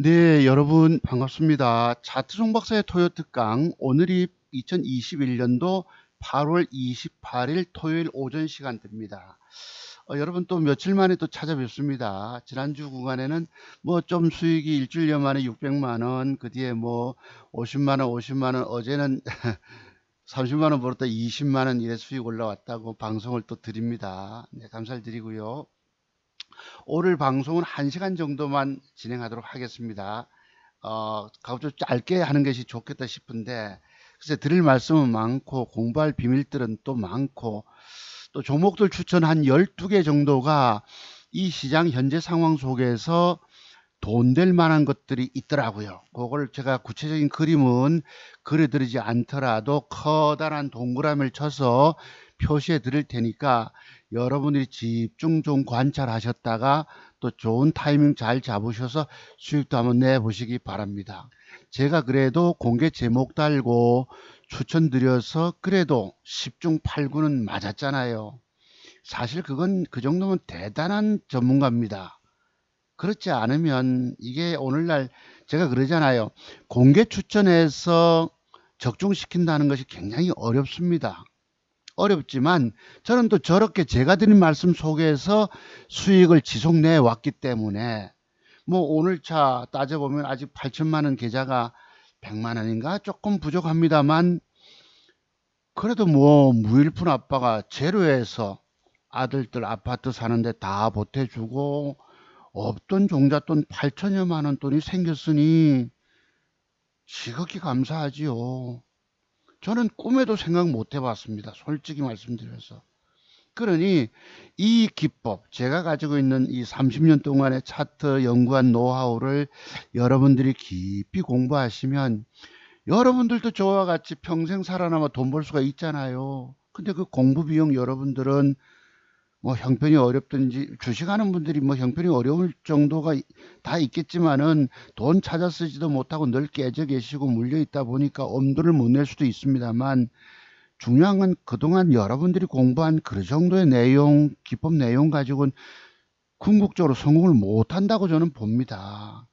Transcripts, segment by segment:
네, 여러분 반갑습니다. 차트 종박사의 토요 특강 오늘이 2021년도 8월 28일 토요일 오전 시간대입니다. 여러분 또 며칠 만에 또 찾아뵙습니다. 지난주 구간에는 뭐 좀 수익이 일주일여 만에 600만 원, 그 뒤에 뭐 50만 원, 50만 원, 어제는 30만 원 벌었다 20만 원 이래 수익 올라왔다고 방송을 또 드립니다. 네, 감사를 드리고요. 오늘 방송은 1시간 정도만 진행하도록 하겠습니다. 가급적 짧게 하는 것이 좋겠다 싶은데, 글쎄 드릴 말씀은 많고 공부할 비밀들은 또 많고, 또 종목들 추천 한 12개 정도가 이 시장 현재 상황 속에서 돈 될 만한 것들이 있더라고요. 그걸 제가 구체적인 그림은 그려드리지 않더라도 커다란 동그라미를 쳐서 표시해 드릴 테니까 여러분들이 집중 좀 관찰하셨다가 또 좋은 타이밍 잘 잡으셔서 수익도 한번 내보시기 바랍니다. 제가 그래도 공개 제목 달고 추천드려서 그래도 10중 8구는 맞았잖아요. 사실 그건 그 정도면 대단한 전문가입니다. 그렇지 않으면 이게 오늘날 제가 그러잖아요. 공개 추천해서 적중시킨다는 것이 굉장히 어렵습니다. 어렵지만 저는 또 저렇게 제가 드린 말씀 속에서 수익을 지속 내 왔기 때문에 뭐 오늘 차 따져보면 아직 8천만 원 계좌가 100만 원인가 조금 부족합니다만 그래도 뭐 무일푼 아빠가 제로에서 아들들 아파트 사는데 다 보태주고 없던 종잣돈 8천여만 원 돈이 생겼으니 지극히 감사하지요. 저는 꿈에도 생각 못 해봤습니다. 솔직히 말씀드려서. 그러니 이 기법, 제가 가지고 있는 이 30년 동안의 차트 연구한 노하우를 여러분들이 깊이 공부하시면 여러분들도 저와 같이 평생 살아남아 돈 벌 수가 있잖아요. 근데 그 공부 비용 여러분들은 뭐 형편이 어렵든지 주식하는 분들이 뭐 형편이 어려울 정도가 다 있겠지만은 돈 찾아 쓰지도 못하고 늘 깨져 계시고 물려 있다 보니까 엄두를 못 낼 수도 있습니다만 중요한 건 그동안 여러분들이 공부한 그 정도의 내용, 기법 내용 가지고는 궁극적으로 성공을 못 한다고 저는 봅니다.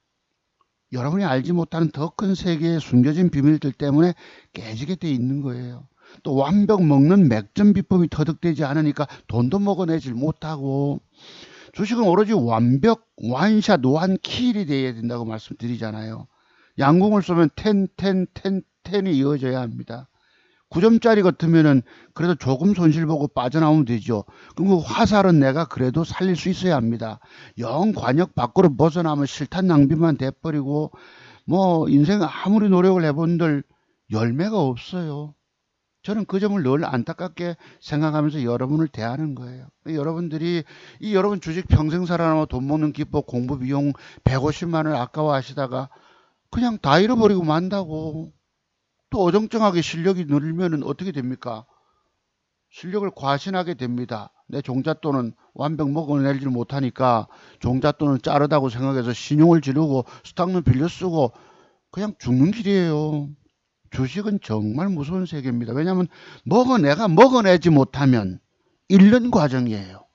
여러분이 알지 못하는 더 큰 세계의 숨겨진 비밀들 때문에 깨지게 돼 있는 거예요. 또 완벽 먹는 맥점 비법이 터득되지 않으니까 돈도 먹어내질 못하고 주식은 오로지 완벽 완샷 완킬이 돼야 된다고 말씀드리잖아요. 양궁을 쏘면 10이 이어져야 합니다. 9점짜리 같으면은 그래도 조금 손실 보고 빠져나오면 되죠. 그럼 그 화살은 내가 그래도 살릴 수 있어야 합니다. 영 관역 밖으로 벗어나면 실탄 낭비만 돼버리고 뭐 인생 아무리 노력을 해본들 열매가 없어요. 저는 그 점을 늘 안타깝게 생각하면서 여러분을 대하는 거예요. 여러분들이 이 여러분 주식 평생 살아남아 돈 먹는 기법 공부 비용 150만 원 아까워하시다가 그냥 다 잃어버리고 만다고. 또 어정쩡하게 실력이 늘면은 어떻게 됩니까? 실력을 과신하게 됩니다. 내 종잣돈은 완벽 먹어내질 못하니까 종잣돈을 자르다고 생각해서 신용을 지르고 스탁는 빌려 쓰고 그냥 죽는 길이에요. 주식은 정말 무서운 세계입니다. 왜냐하면 내가 먹어내지 못하면 잃는 과정이에요.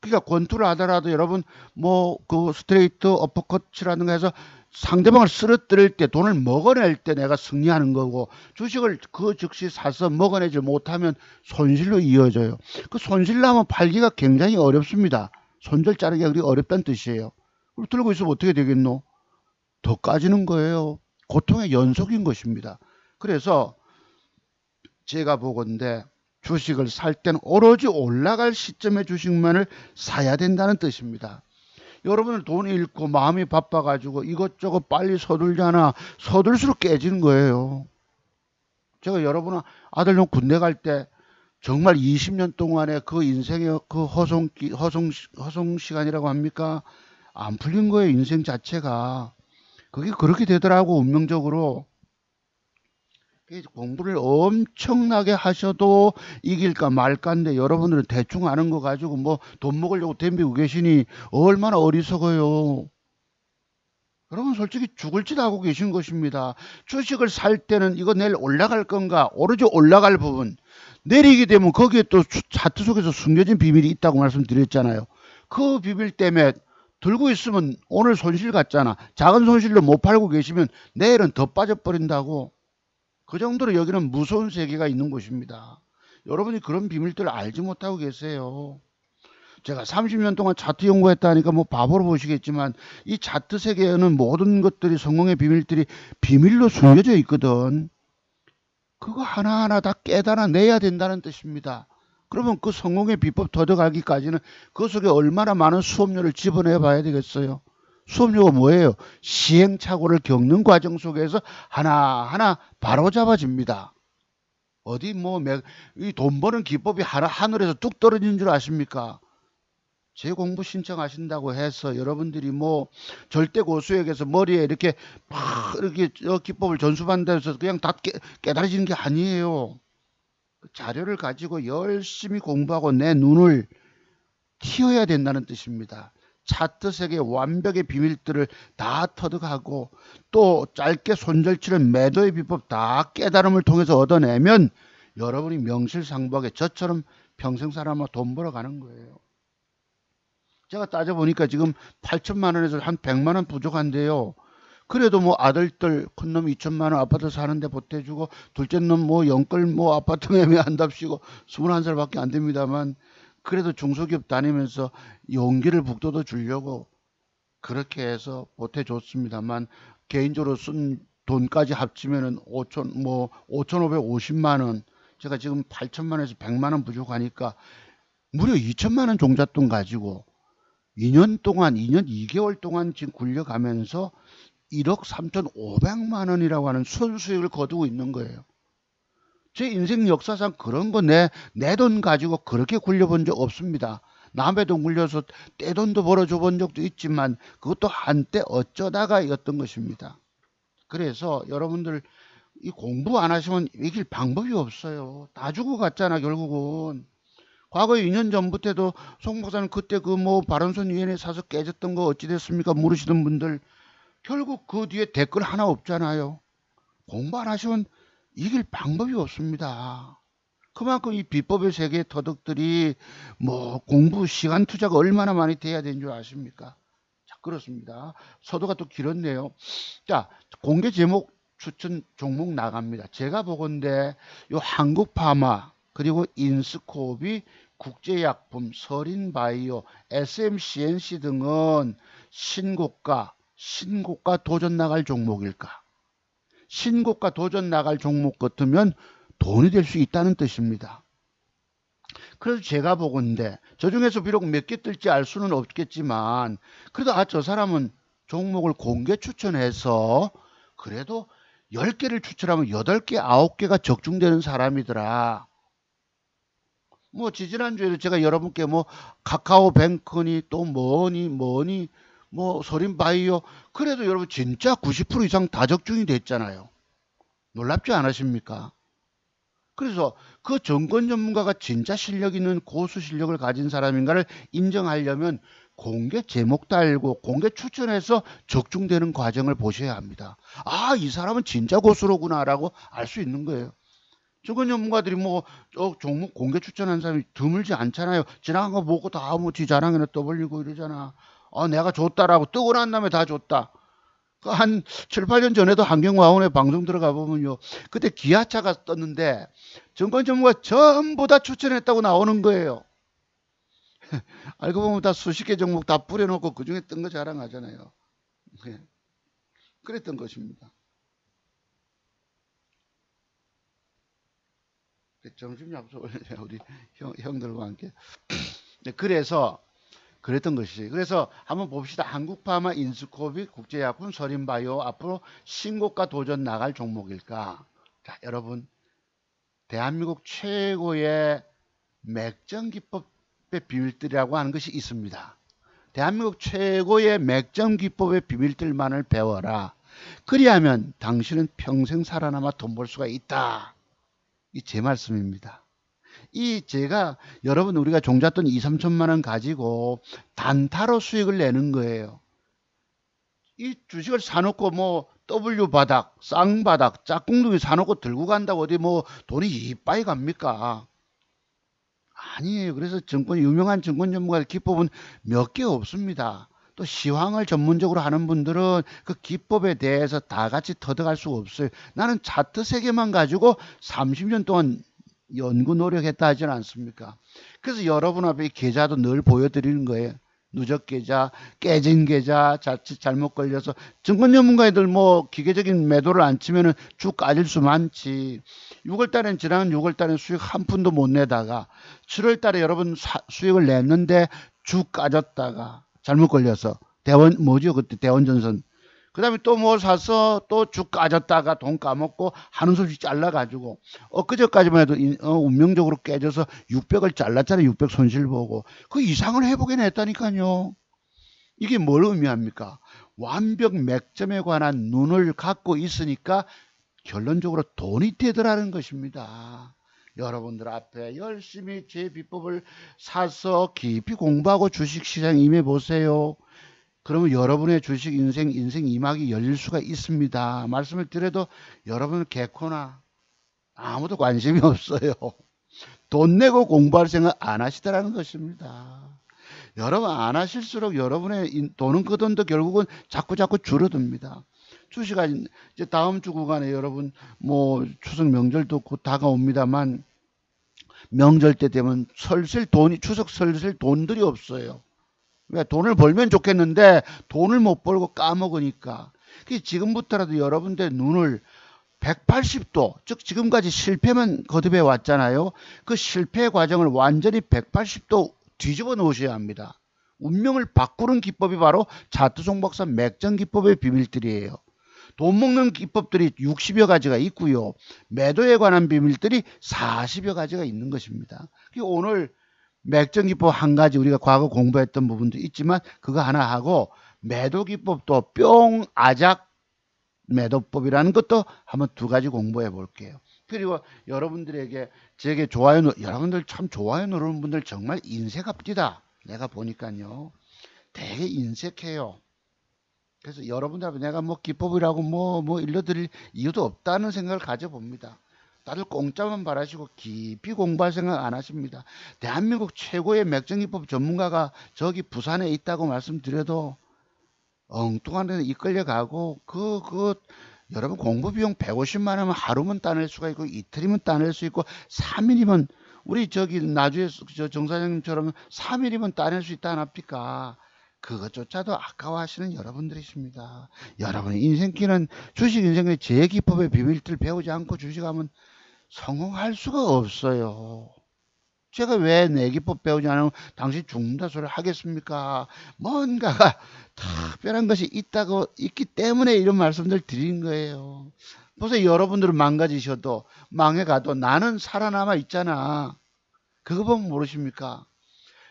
그러니까 권투를 하더라도 여러분 뭐 그 스트레이트 어퍼컷이라든가 해서 상대방을 쓰러뜨릴 때 돈을 먹어낼 때 내가 승리하는 거고 주식을 그 즉시 사서 먹어내지 못하면 손실로 이어져요. 그 손실 나면 팔기가 굉장히 어렵습니다. 손절 자르기가 그리 어렵다는 뜻이에요. 그럼 들고 있으면 어떻게 되겠노? 더 까지는 거예요. 고통의 연속인 것입니다. 그래서 제가 보건대 주식을 살 때는 오로지 올라갈 시점의 주식만을 사야 된다는 뜻입니다. 여러분은 돈 잃고 마음이 바빠가지고 이것저것 빨리 서둘잖아. 서둘수록 깨지는 거예요. 제가 여러분 아들놈 군대 갈 때 정말 20년 동안의 그 인생의 그 허송 시간이라고 합니까? 안 풀린 거예요. 인생 자체가. 그게 그렇게 되더라고 운명적으로. 공부를 엄청나게 하셔도 이길까 말까인데 여러분들은 대충 아는 거 가지고 뭐 돈 먹으려고 덤비고 계시니 얼마나 어리석어요. 여러분 솔직히 죽을 짓 하고 계신 것입니다. 주식을 살 때는 이거 내일 올라갈 건가 오로지 올라갈 부분 내리게 되면 거기에 또 차트 속에서 숨겨진 비밀이 있다고 말씀드렸잖아요. 그 비밀 때문에 들고 있으면 오늘 손실 갔잖아. 작은 손실로 못 팔고 계시면 내일은 더 빠져버린다고. 그 정도로 여기는 무서운 세계가 있는 곳입니다. 여러분이 그런 비밀들을 알지 못하고 계세요. 제가 30년 동안 차트 연구했다니까 뭐 바보로 보시겠지만 이 차트 세계에는 모든 것들이 성공의 비밀들이 비밀로 숨겨져 있거든. 그거 하나하나 다 깨달아내야 된다는 뜻입니다. 그러면 그 성공의 비법 터득하기까지는 그 속에 얼마나 많은 수업료를 집어내 봐야 되겠어요. 수업료가 뭐예요? 시행착오를 겪는 과정 속에서 하나하나 바로잡아집니다. 어디 뭐 이 돈 버는 기법이 하늘에서 뚝 떨어지는 줄 아십니까? 재공부 신청하신다고 해서 여러분들이 뭐 절대 고수에게서 머리에 이렇게 막 이렇게 기법을 전수받는다 해서 그냥 다 깨달아지는 게 아니에요. 그 자료를 가지고 열심히 공부하고 내 눈을 틔워야 된다는 뜻입니다. 차트 세계 완벽의 비밀들을 다 터득하고 또 짧게 손절치는 매도의 비법 다 깨달음을 통해서 얻어내면 여러분이 명실상부하게 저처럼 평생 살아만 돈 벌어가는 거예요. 제가 따져보니까 지금 8천만 원에서 한 100만 원 부족한데요. 그래도 뭐 아들들 큰놈 2천만 원 아파트 사는데 보태주고 둘째 놈 뭐 영끌 뭐 아파트 매매한답시고 21살밖에 안 됩니다만 그래도 중소기업 다니면서 용기를 북돋워 주려고 그렇게 해서 보태줬습니다만 개인적으로 쓴 돈까지 합치면은 5천 뭐 5,550만 원 제가 지금 8천만 원에서 100만 원 부족하니까 무려 2천만 원 종잣돈 가지고 2년 2개월 동안 지금 굴려가면서 1억 3,500만 원이라고 하는 순수익을 거두고 있는 거예요. 제 인생 역사상 그런 거 내 돈 가지고 그렇게 굴려본 적 없습니다. 남의 돈 굴려서 떼돈도 벌어줘 본 적도 있지만 그것도 한때 어쩌다가였던 것입니다. 그래서 여러분들 이 공부 안 하시면 이길 방법이 없어요. 다 주고 갔잖아 결국은. 과거에 2년 전부터도 송 박사는 그때 그 뭐 바른손 위원회 사서 깨졌던 거 어찌 됐습니까 물으시던 분들 결국 그 뒤에 댓글 하나 없잖아요. 공부 안 하시면 이길 방법이 없습니다. 그만큼 이 비법의 세계 터득들이 뭐 공부 시간 투자가 얼마나 많이 돼야 되는 줄 아십니까? 자, 그렇습니다. 서두가 또 길었네요. 자, 공개 제목 추천 종목 나갑니다. 제가 보건대 요 한국파마 그리고 인스코비 국제약품, 서린바이오, SMCNC 등은 신고가 도전 나갈 종목일까? 신고가 도전 나갈 종목 같으면 돈이 될 수 있다는 뜻입니다. 그래서 제가 보건대 저 중에서 비록 몇 개 뜰지 알 수는 없겠지만 그래도 저 사람은 종목을 공개 추천해서 그래도 10개를 추천하면 8개, 9개가 적중되는 사람이더라. 뭐 지지난주에도 제가 여러분께 뭐 카카오뱅크니 또 뭐니 뭐 서린바이오 그래도 여러분 진짜 90% 이상 다 적중이 됐잖아요. 놀랍지 않으십니까? 그래서 그 정권 전문가가 진짜 실력 있는 고수 실력을 가진 사람인가를 인정하려면 공개 제목도 알고 공개 추천해서 적중되는 과정을 보셔야 합니다. 아, 이 사람은 진짜 고수로구나라고 알 수 있는 거예요. 정권 전문가들이 뭐 종목 공개 추천한 사람이 드물지 않잖아요. 지나간 거 보고 다 뭐 지 자랑이나 떠벌리고 이러잖아. 내가 줬다라고 뜨고 난 다음에 다 줬다. 한 7, 8년 전에도 환경화원에 방송 들어가 보면요. 그때 기아차가 떴는데 정권 전문가 전부 다 추천했다고 나오는 거예요. 알고 보면 다 수십 개 종목 다 뿌려놓고 그중에 뜬 거 자랑하잖아요. 그랬던 것입니다. 점심 약속을 우리 형들과 함께. 그래서 그랬던 것이지. 그래서 한번 봅시다. 한국파마, 인스코빅, 국제약품, 서린바이오 앞으로 신고가 도전 나갈 종목일까? 자, 여러분 대한민국 최고의 맥점 기법의 비밀들이라고 하는 것이 있습니다. 대한민국 최고의 맥점 기법의 비밀들만을 배워라. 그리하면 당신은 평생 살아남아 돈 벌 수가 있다. 이 제 말씀입니다. 제가 여러분 우리가 종잣돈 2, 3천만 원 가지고 단타로 수익을 내는 거예요. 이 주식을 사놓고 뭐 W 바닥, 쌍바닥, 짝꿍둥이 사놓고 들고 간다고 어디 뭐 돈이 이빠이 갑니까? 아니에요. 그래서 유명한 증권 전문가의 기법은 몇 개 없습니다. 또 시황을 전문적으로 하는 분들은 그 기법에 대해서 다 같이 터득할 수가 없어요. 나는 차트 세 개만 가지고 30년 동안 연구 노력했다 하지는 않습니까? 그래서 여러분 앞에 이 계좌도 늘 보여드리는 거예요. 누적 계좌, 깨진 계좌, 자칫 잘못 걸려서 증권 전문가들 뭐 기계적인 매도를 안 치면은 쭉 까질 수 많지. 6월 달엔 지난 6월 달엔 수익 한 푼도 못 내다가 7월 달에 여러분 수익을 냈는데 쭉 까졌다가 잘못 걸려서 대원 뭐죠 그때 대원전선 그 다음에 또 뭐 사서 또 쭉 까졌다가 돈 까먹고 하는 소식 잘라가지고 엊그저까지만 해도 운명적으로 깨져서 600을 잘랐잖아요. 600 손실 보고 그 이상을 회복해 냈다니까요. 이게 뭘 의미합니까? 완벽 맥점에 관한 눈을 갖고 있으니까 결론적으로 돈이 되더라는 것입니다. 여러분들 앞에 열심히 제 비법을 사서 깊이 공부하고 주식시장 임해 보세요. 그러면 여러분의 주식 인생 2막이 열릴 수가 있습니다. 말씀을 드려도 여러분은 개코나 아무도 관심이 없어요. 돈 내고 공부할 생각 안 하시더라는 것입니다. 여러분 안 하실수록 여러분의 돈은 그 돈도 결국은 자꾸 줄어듭니다. 주식은 이제 다음 주 구간에 여러분 뭐 추석 명절도 곧 다가옵니다만 명절 때 되면 추석 설슬 돈들이 없어요. 왜 돈을 벌면 좋겠는데 돈을 못 벌고 까먹으니까. 지금부터라도 여러분들 눈을 180도, 즉 지금까지 실패만 거듭해 왔잖아요. 그 실패 과정을 완전히 180도 뒤집어 놓으셔야 합니다. 운명을 바꾸는 기법이 바로 차트 종박사 맥점 기법의 비밀들이에요. 돈 먹는 기법들이 60여 가지가 있고요. 매도에 관한 비밀들이 40여 가지가 있는 것입니다. 오늘 맥점 기법 한 가지 우리가 과거 공부했던 부분도 있지만 그거 하나 하고 매도 기법도 뿅 아작 매도법이라는 것도 한번 두 가지 공부해 볼게요. 그리고 여러분들에게 제게 여러분들 참 좋아요 누르는 분들 정말 인색합디다. 내가 보니까요. 되게 인색해요. 그래서 여러분들 앞에 내가 뭐 기법이라고 뭐 일러드릴 이유도 없다는 생각을 가져봅니다. 다들 공짜만 바라시고 깊이 공부할 생각 안 하십니다. 대한민국 최고의 맥정기법 전문가가 저기 부산에 있다고 말씀드려도 엉뚱한 데는 이끌려 가고 여러분 공부 비용 150만 원이면 하루면 따낼 수가 있고 이틀이면 따낼 수 있고 3일이면 우리 저기 나주에 정 사장님처럼 3일이면 따낼 수 있다 않합니까? 그것조차도 아까워하시는 여러분들이십니다. 여러분의 인생길은 주식 인생의 제 기법의 비밀들 배우지 않고 주식하면 성공할 수가 없어요. 제가 왜 내 기법 배우지 않으면 당신 죽는다 소리를 하겠습니까? 뭔가가 특별한 것이 있기 때문에 이런 말씀들 드린 거예요. 보세요. 여러분들은 망가지셔도 망해가도 나는 살아남아 있잖아. 그거 보면 모르십니까?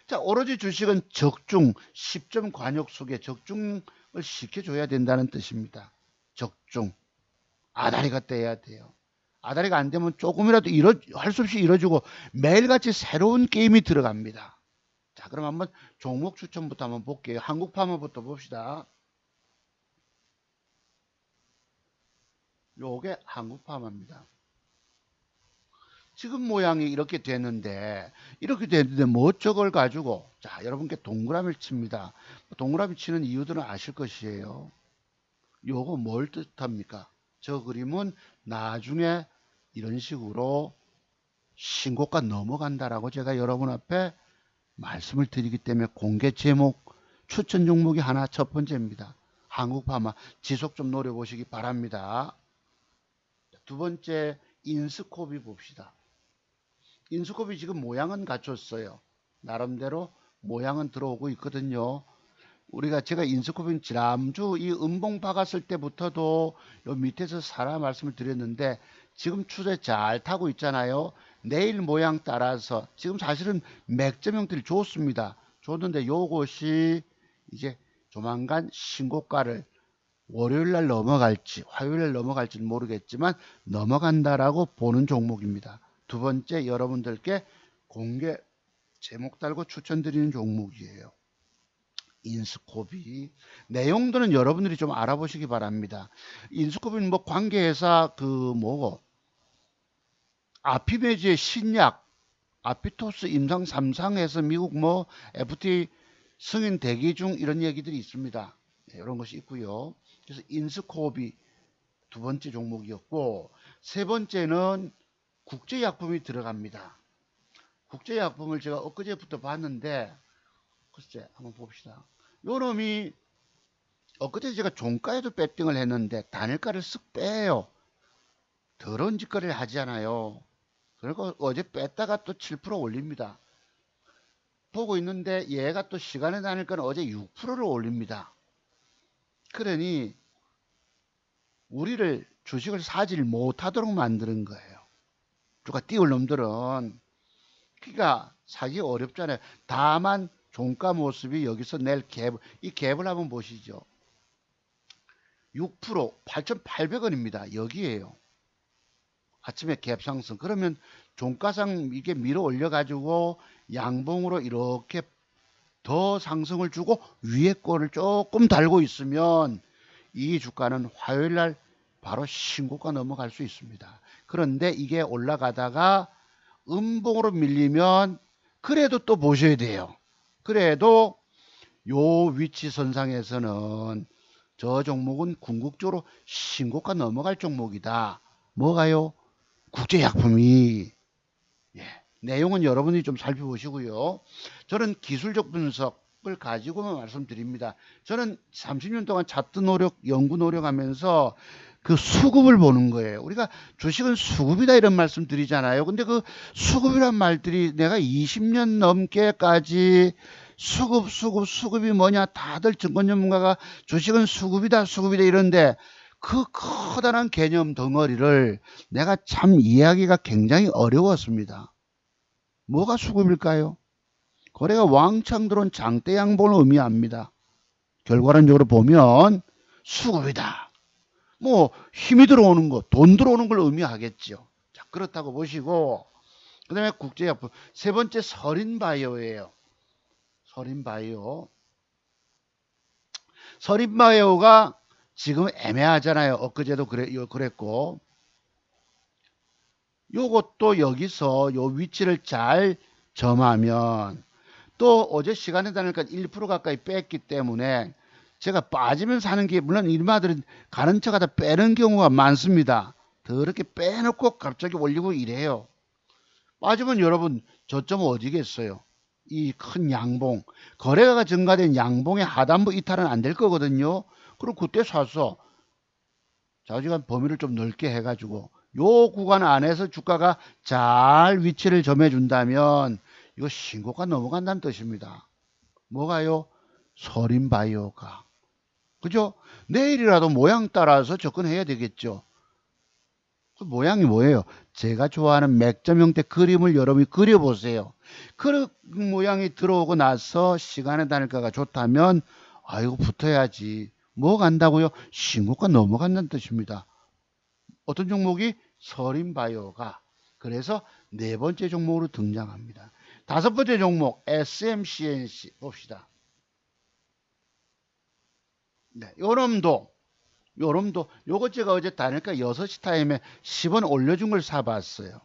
자, 오로지 주식은 적중, 10점 관역 속에 적중을 시켜줘야 된다는 뜻입니다. 적중. 아다리가 떼야 돼요. 아다리가 안 되면 조금이라도 할 수 없이 이뤄주고 매일같이 새로운 게임이 들어갑니다. 자, 그럼 한번 종목 추천부터 한번 볼게요. 한국파머부터 봅시다. 요게 한국파머입니다. 지금 모양이 이렇게 됐는데 뭐 저걸 가지고 자 여러분께 동그라미를 칩니다. 동그라미 치는 이유들은 아실 것이에요. 요거 뭘 뜻합니까? 저 그림은 나중에 이런 식으로 신고가 넘어간다라고 제가 여러분 앞에 말씀을 드리기 때문에 공개 제목 추천 종목이 하나 첫 번째입니다. 한국파마 지속 좀 노려보시기 바랍니다. 두 번째 인스코비 봅시다. 인스코비 지금 모양은 갖췄어요. 나름대로 모양은 들어오고 있거든요. 제가 인스코비 지난주 이 음봉 박았을 때부터도 요 밑에서 사라 말씀을 드렸는데 지금 추세 잘 타고 있잖아요. 내일 모양 따라서 지금 사실은 맥점 형태를 줬습니다. 줬는데 요것이 이제 조만간 신고가를 월요일날 넘어갈지 화요일날 넘어갈지는 모르겠지만 넘어간다라고 보는 종목입니다. 두 번째 여러분들께 공개 제목 달고 추천드리는 종목이에요. 인스코비 내용들은 여러분들이 좀 알아보시기 바랍니다. 인스코비는 뭐 관계회사 아피메지의 신약 아피토스 임상 3상에서 미국 FT 승인 대기 중 이런 얘기들이 있습니다. 네, 이런 것이 있고요. 그래서 인스코업이 두 번째 종목이었고, 세 번째는 국제약품이 들어갑니다. 국제약품을 제가 엊그제부터 봤는데, 글쎄 한번 봅시다. 요 놈이 엊그제 제가 종가에도 배팅을 했는데 단일가를 쓱 빼요. 더러운 짓거리를 하잖아요. 그리고 어제 뺐다가 또 7% 올립니다. 보고 있는데 얘가 또 시간의 단일가는 어제 6%를 올립니다. 그러니 우리를 주식을 사질 못하도록 만드는 거예요. 주가 띄울 놈들은. 그러니까 사기 어렵잖아요. 다만 종가 모습이 여기서 낼 갭, 이 갭을 한번 보시죠. 6% 8,800원입니다. 여기에요. 아침에 갭 상승. 그러면 종가상 이게 밀어 올려 가지고 양봉으로 이렇게 더 상승을 주고 위에 거를 조금 달고 있으면 이 주가는 화요일 날 바로 신고가 넘어갈 수 있습니다. 그런데 이게 올라가다가 음봉으로 밀리면 그래도 또 보셔야 돼요. 그래도 요 위치 선상에서는 저 종목은 궁극적으로 신고가 넘어갈 종목이다. 뭐가요? 국제약품이. 예. 내용은 여러분이 좀 살펴보시고요. 저는 기술적 분석을 가지고만 말씀드립니다. 저는 30년 동안 차트 노력, 연구 노력하면서 그 수급을 보는 거예요. 우리가 주식은 수급이다 이런 말씀 드리잖아요. 근데 그 수급이란 말들이 내가 20년 넘게까지 수급이 뭐냐 다들 증권 전문가가 주식은 수급이다 이런데 그 커다란 개념 덩어리를 내가 참 이해하기가 굉장히 어려웠습니다. 뭐가 수급일까요? 거래가 왕창 들어온 장대 양봉을 의미합니다. 결과론적으로 보면 수급이다. 뭐 힘이 들어오는 거, 돈 들어오는 걸 의미하겠죠. 자, 그렇다고 보시고 그 다음에 국제약품. 세 번째 서린바이오예요. 서린바이오. 서린바이오가 지금 애매하잖아요. 엊그제도 그랬고. 요것도 여기서 요 위치를 잘 점하면 또 어제 시간에 다니까 1% 가까이 뺐기 때문에 제가 빠지면 사는 게 물론 일마들은 가는 척 하다 빼는 경우가 많습니다. 더럽게 빼놓고 갑자기 올리고 이래요. 빠지면 여러분 저점은 어디겠어요? 이 큰 양봉. 거래가 증가된 양봉의 하단부 이탈은 안 될 거거든요. 그럼 그때 사서 좌우지간 범위를 좀 넓게 해가지고 요 구간 안에서 주가가 잘 위치를 점해준다면 이거 신고가 넘어간다는 뜻입니다. 뭐가요? 서린바이오가. 그죠? 내일이라도 모양 따라서 접근해야 되겠죠. 그 모양이 뭐예요? 제가 좋아하는 맥점 형태 그림을 여러분이 그려보세요. 그 모양이 들어오고 나서 시간의 단일가가 좋다면 아이고 붙어야지. 뭐 간다고요? 신고가 넘어간다는 뜻입니다. 어떤 종목이? 서린바이오가. 그래서 네 번째 종목으로 등장합니다. 다섯 번째 종목 SMCNC 봅시다. 네, 요놈도 요것 제가 어제 다니까 6시 타임에 10원 올려준 걸 사봤어요.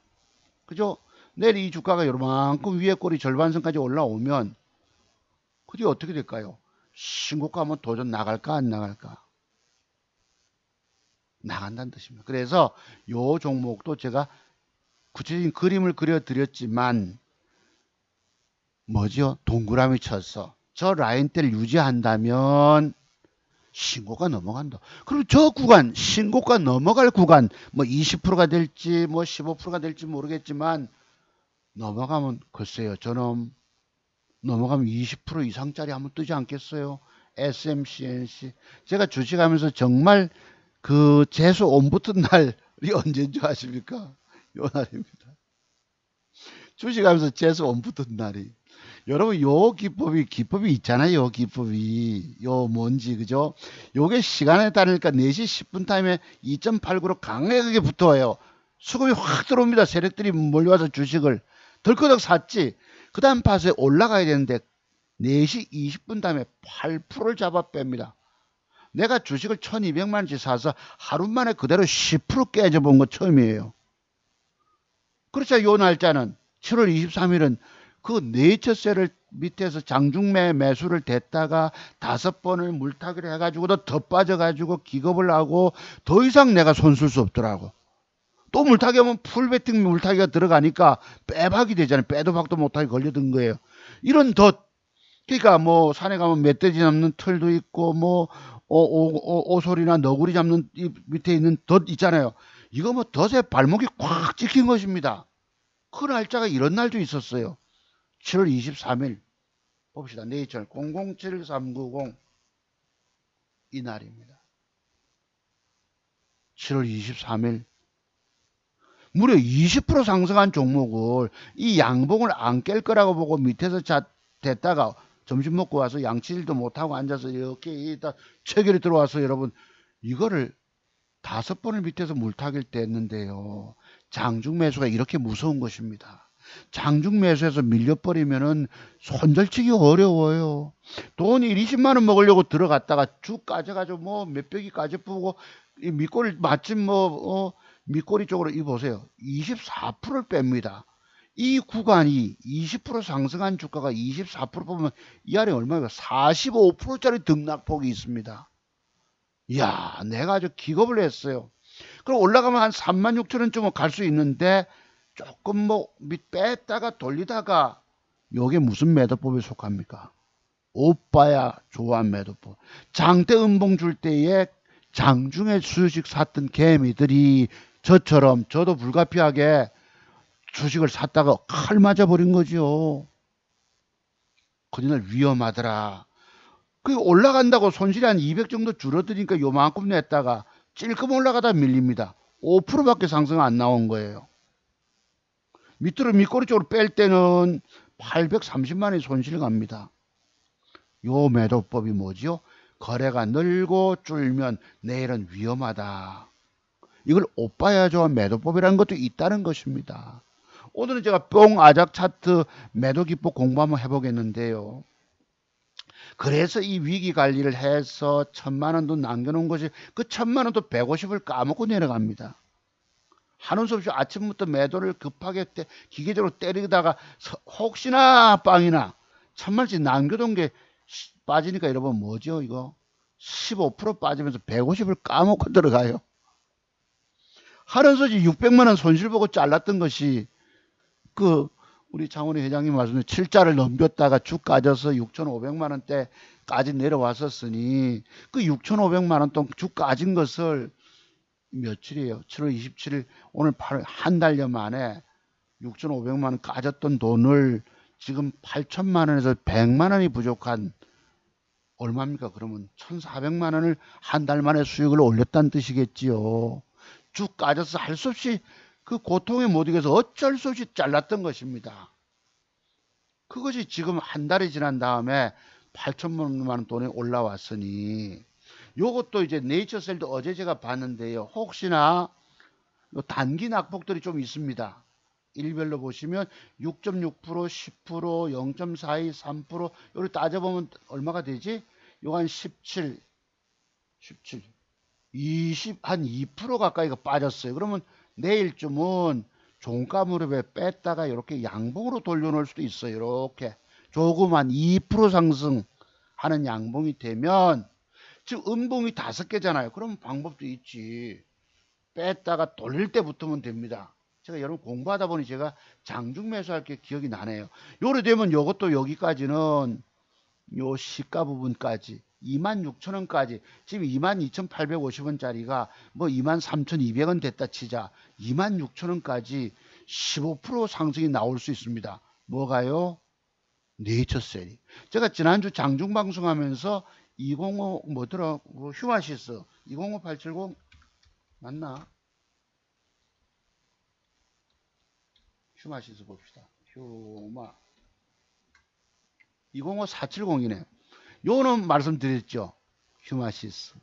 그죠? 내일 이 주가가 요만큼 위에 꼬리 절반선까지 올라오면 그게 어떻게 될까요? 신고가 한번 도전 나갈까 안 나갈까? 나간다는 뜻입니다. 그래서 요 종목도 제가 구체적인 그림을 그려드렸지만 뭐죠? 동그라미 쳐서 저 라인대를 유지한다면 신고가 넘어간다. 그럼 저 구간, 신고가 넘어갈 구간, 뭐 20%가 될지, 뭐 15%가 될지 모르겠지만, 넘어가면, 글쎄요, 저는 넘어가면 20% 이상짜리 한번 뜨지 않겠어요? SMCNC. 제가 주식하면서 정말 그 재수 온 붙은 날이 언제인 줄 아십니까? 요 날입니다. 주식하면서 재수 온 붙은 날이. 여러분 요 기법이 있잖아요. 요 기법이 요 뭔지 그죠? 요게 시간에 따르니까 4시 10분 타임에 2.89로 강력하게 붙어요. 수급이 확 들어옵니다. 세력들이 몰려와서 주식을 덜커덕 샀지. 그 다음 파수에 올라가야 되는데 4시 20분 다음에 8%를 잡아 뺍니다. 내가 주식을 1200만 원치 사서 하루 만에 그대로 10% 깨져본 거 처음이에요. 그렇죠. 요 날짜는 7월 23일은 그 네이처셀을 밑에서 장중매 매수를 댔다가 5번을 물타기를 해가지고도 더 빠져가지고 기겁을 하고 더 이상 내가 손 쓸 수 없더라고. 또 물타기 하면 풀베팅 물타기가 들어가니까 빼박이 되잖아요. 빼도 박도 못하게 걸려든 거예요. 이런 덫, 그러니까 뭐 산에 가면 멧돼지 잡는 털도 있고 뭐 오소리나 너구리 잡는 이 밑에 있는 덫 있잖아요. 이거 뭐 덫에 발목이 꽉 찍힌 것입니다. 그 날짜가 이런 날도 있었어요. 7월 23일 봅시다. 네이처 007390 이날입니다. 7월 23일 무려 20% 상승한 종목을 이 양봉을 안 깰 거라고 보고 밑에서 됐다가 점심 먹고 와서 양치질도 못하고 앉아서 이렇게 일단 체결이 들어와서 여러분 이거를 5번을 밑에서 물타기를 뗐는데요. 장중 매수가 이렇게 무서운 것입니다. 장중 매수해서 밀려버리면은 손절치기 어려워요. 돈 20만 원 먹으려고 들어갔다가 쭉 까져가지고 뭐 몇백이 까져 뿌고 이 밑꼬리 마침 밑꼬리 쪽으로 이 보세요. 24%를 뺍니다. 이 구간이 20% 상승한 주가가 24% 보면 이 아래 얼마가 45%짜리 등락폭이 있습니다. 이야, 내가 아주 기겁을 했어요. 그럼 올라가면 한 36,000원쯤은 갈 수 있는데 조금 뭐 밑 뺐다가 돌리다가 요게 무슨 매도법에 속합니까? 오빠야 좋아한 매도법. 장대 음봉 줄 때에 장중에 주식 샀던 개미들이 저처럼 저도 불가피하게 주식을 샀다가 칼 맞아 버린 거죠. 그날 위험하더라. 그 올라간다고 손실이 한 200 정도 줄어드니까 요만큼 냈다가 찔끔 올라가다 밀립니다. 5%밖에 상승 안 나온 거예요. 밑으로 밑꼬리 쪽으로 뺄 때는 830만 원이 손실 갑니다. 요 매도법이 뭐지요? 거래가 늘고 줄면 내일은 위험하다. 이걸 오빠야 좋아한 매도법이라는 것도 있다는 것입니다. 오늘은 제가 뽕 아작 차트 매도 기법 공부 한번 해보겠는데요. 그래서 이 위기 관리를 해서 1,000만 원도 남겨놓은 것이 그 1,000만 원도 150을 까먹고 내려갑니다. 하는 수 없이 아침부터 매도를 급하게 기계적으로 때리다가 혹시나 빵이나 1,000만 원씩 남겨둔 게 빠지니까 여러분 뭐죠 이거? 15% 빠지면서 150을 까먹고 들어가요. 하는 수 없이 600만 원 손실 보고 잘랐던 것이 그 우리 장훈희 회장님 말씀에 7자를 넘겼다가 쭉 까져서 6,500만 원대까지 내려왔었으니 그 6,500만 원 동 쭉 까진 것을 며칠이에요? 7월 27일 오늘 바로 한 달여 만에 6,500만 원 까졌던 돈을 지금 8천만 원에서 100만 원이 부족한 얼마입니까? 그러면 1,400만 원을 한 달 만에 수익을 올렸다는 뜻이겠지요. 쭉 까져서 할 수 없이 그 고통에 못 이겨서 어쩔 수 없이 잘랐던 것입니다. 그것이 지금 한 달이 지난 다음에 8천만 원 돈이 올라왔으니 요것도 이제 네이처셀도 어제 제가 봤는데요. 혹시나 단기 낙폭들이 좀 있습니다. 일별로 보시면 6.6%, 10%, 0.42, 3% 요를 따져보면 얼마가 되지? 요거 한 17, 20, 한 2% 가까이가 빠졌어요. 그러면 내일쯤은 종가 무릎에 뺐다가 이렇게 양봉으로 돌려놓을 수도 있어요. 이렇게 조그만 2% 상승하는 양봉이 되면 지금 음봉이 5개잖아요. 그럼 방법도 있지. 뺐다가 돌릴 때 붙으면 됩니다. 제가 여러분 공부하다 보니 제가 장중 매수할 게 기억이 나네요. 요래 되면 요것도 여기까지는 요 시가 부분까지 26,000원까지 지금 22,850원짜리가 뭐 23,200원 됐다 치자 26,000원까지 15% 상승이 나올 수 있습니다. 뭐가요? 네이처셀이. 제가 지난주 장중 방송하면서 205 뭐더라 휴마시스 205870 맞나? 휴마시스 봅시다. 휴마 205470이네. 요는 말씀드렸죠. 휴마시스.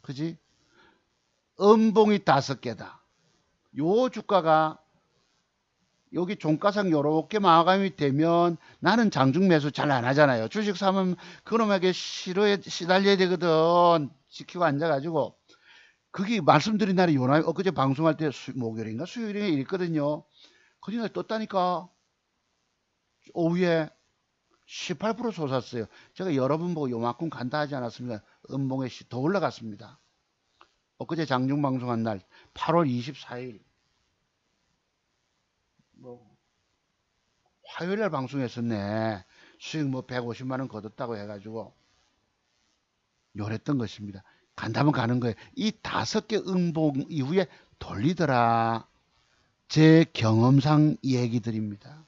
그지? 음봉이 5개다. 요 주가가 여기 종가상 요렇게 마감이 되면 나는 장중 매수 잘 안 하잖아요. 주식 사면 그놈에게 시달려야 되거든. 지키고 앉아가지고. 그게 말씀드린 날이 요날 엊그제 방송할 때 목요일인가 수요일인가 있거든요. 그날 떴다니까. 오후에 18% 솟았어요. 제가 여러분 보고 요만큼 간다 하지 않았습니까? 음봉의 시 더 올라갔습니다. 엊그제 장중 방송한 날 8월 24일 뭐 화요일 날 방송했었네. 수익 뭐 150만 원 거뒀다고 해가지고 요랬던 것입니다. 간다면 가는 거예요. 이 5개 음봉 이후에 돌리더라. 제 경험상 얘기 드립니다.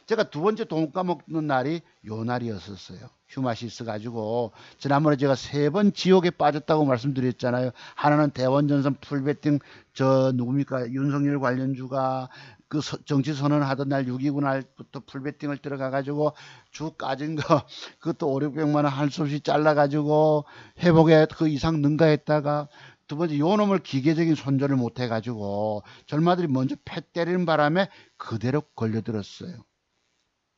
제가 두 번째 돈 까먹는 날이 요 날이었었어요. 휴마시스 가지고 지난번에 제가 3번 지옥에 빠졌다고 말씀드렸잖아요. 하나는 대원전선 풀베팅 저 누굽니까 윤석열 관련주가 그 정치 선언하던 날 6.29 날부터 풀베팅을 들어가 가지고 주 까진 거 그것도 5, 600만 원 할 수 없이 잘라 가지고 회복에 그 이상 능가했다가 두 번째 요 놈을 기계적인 손절을 못 해가지고 절마들이 먼저 패 때리는 바람에 그대로 걸려들었어요.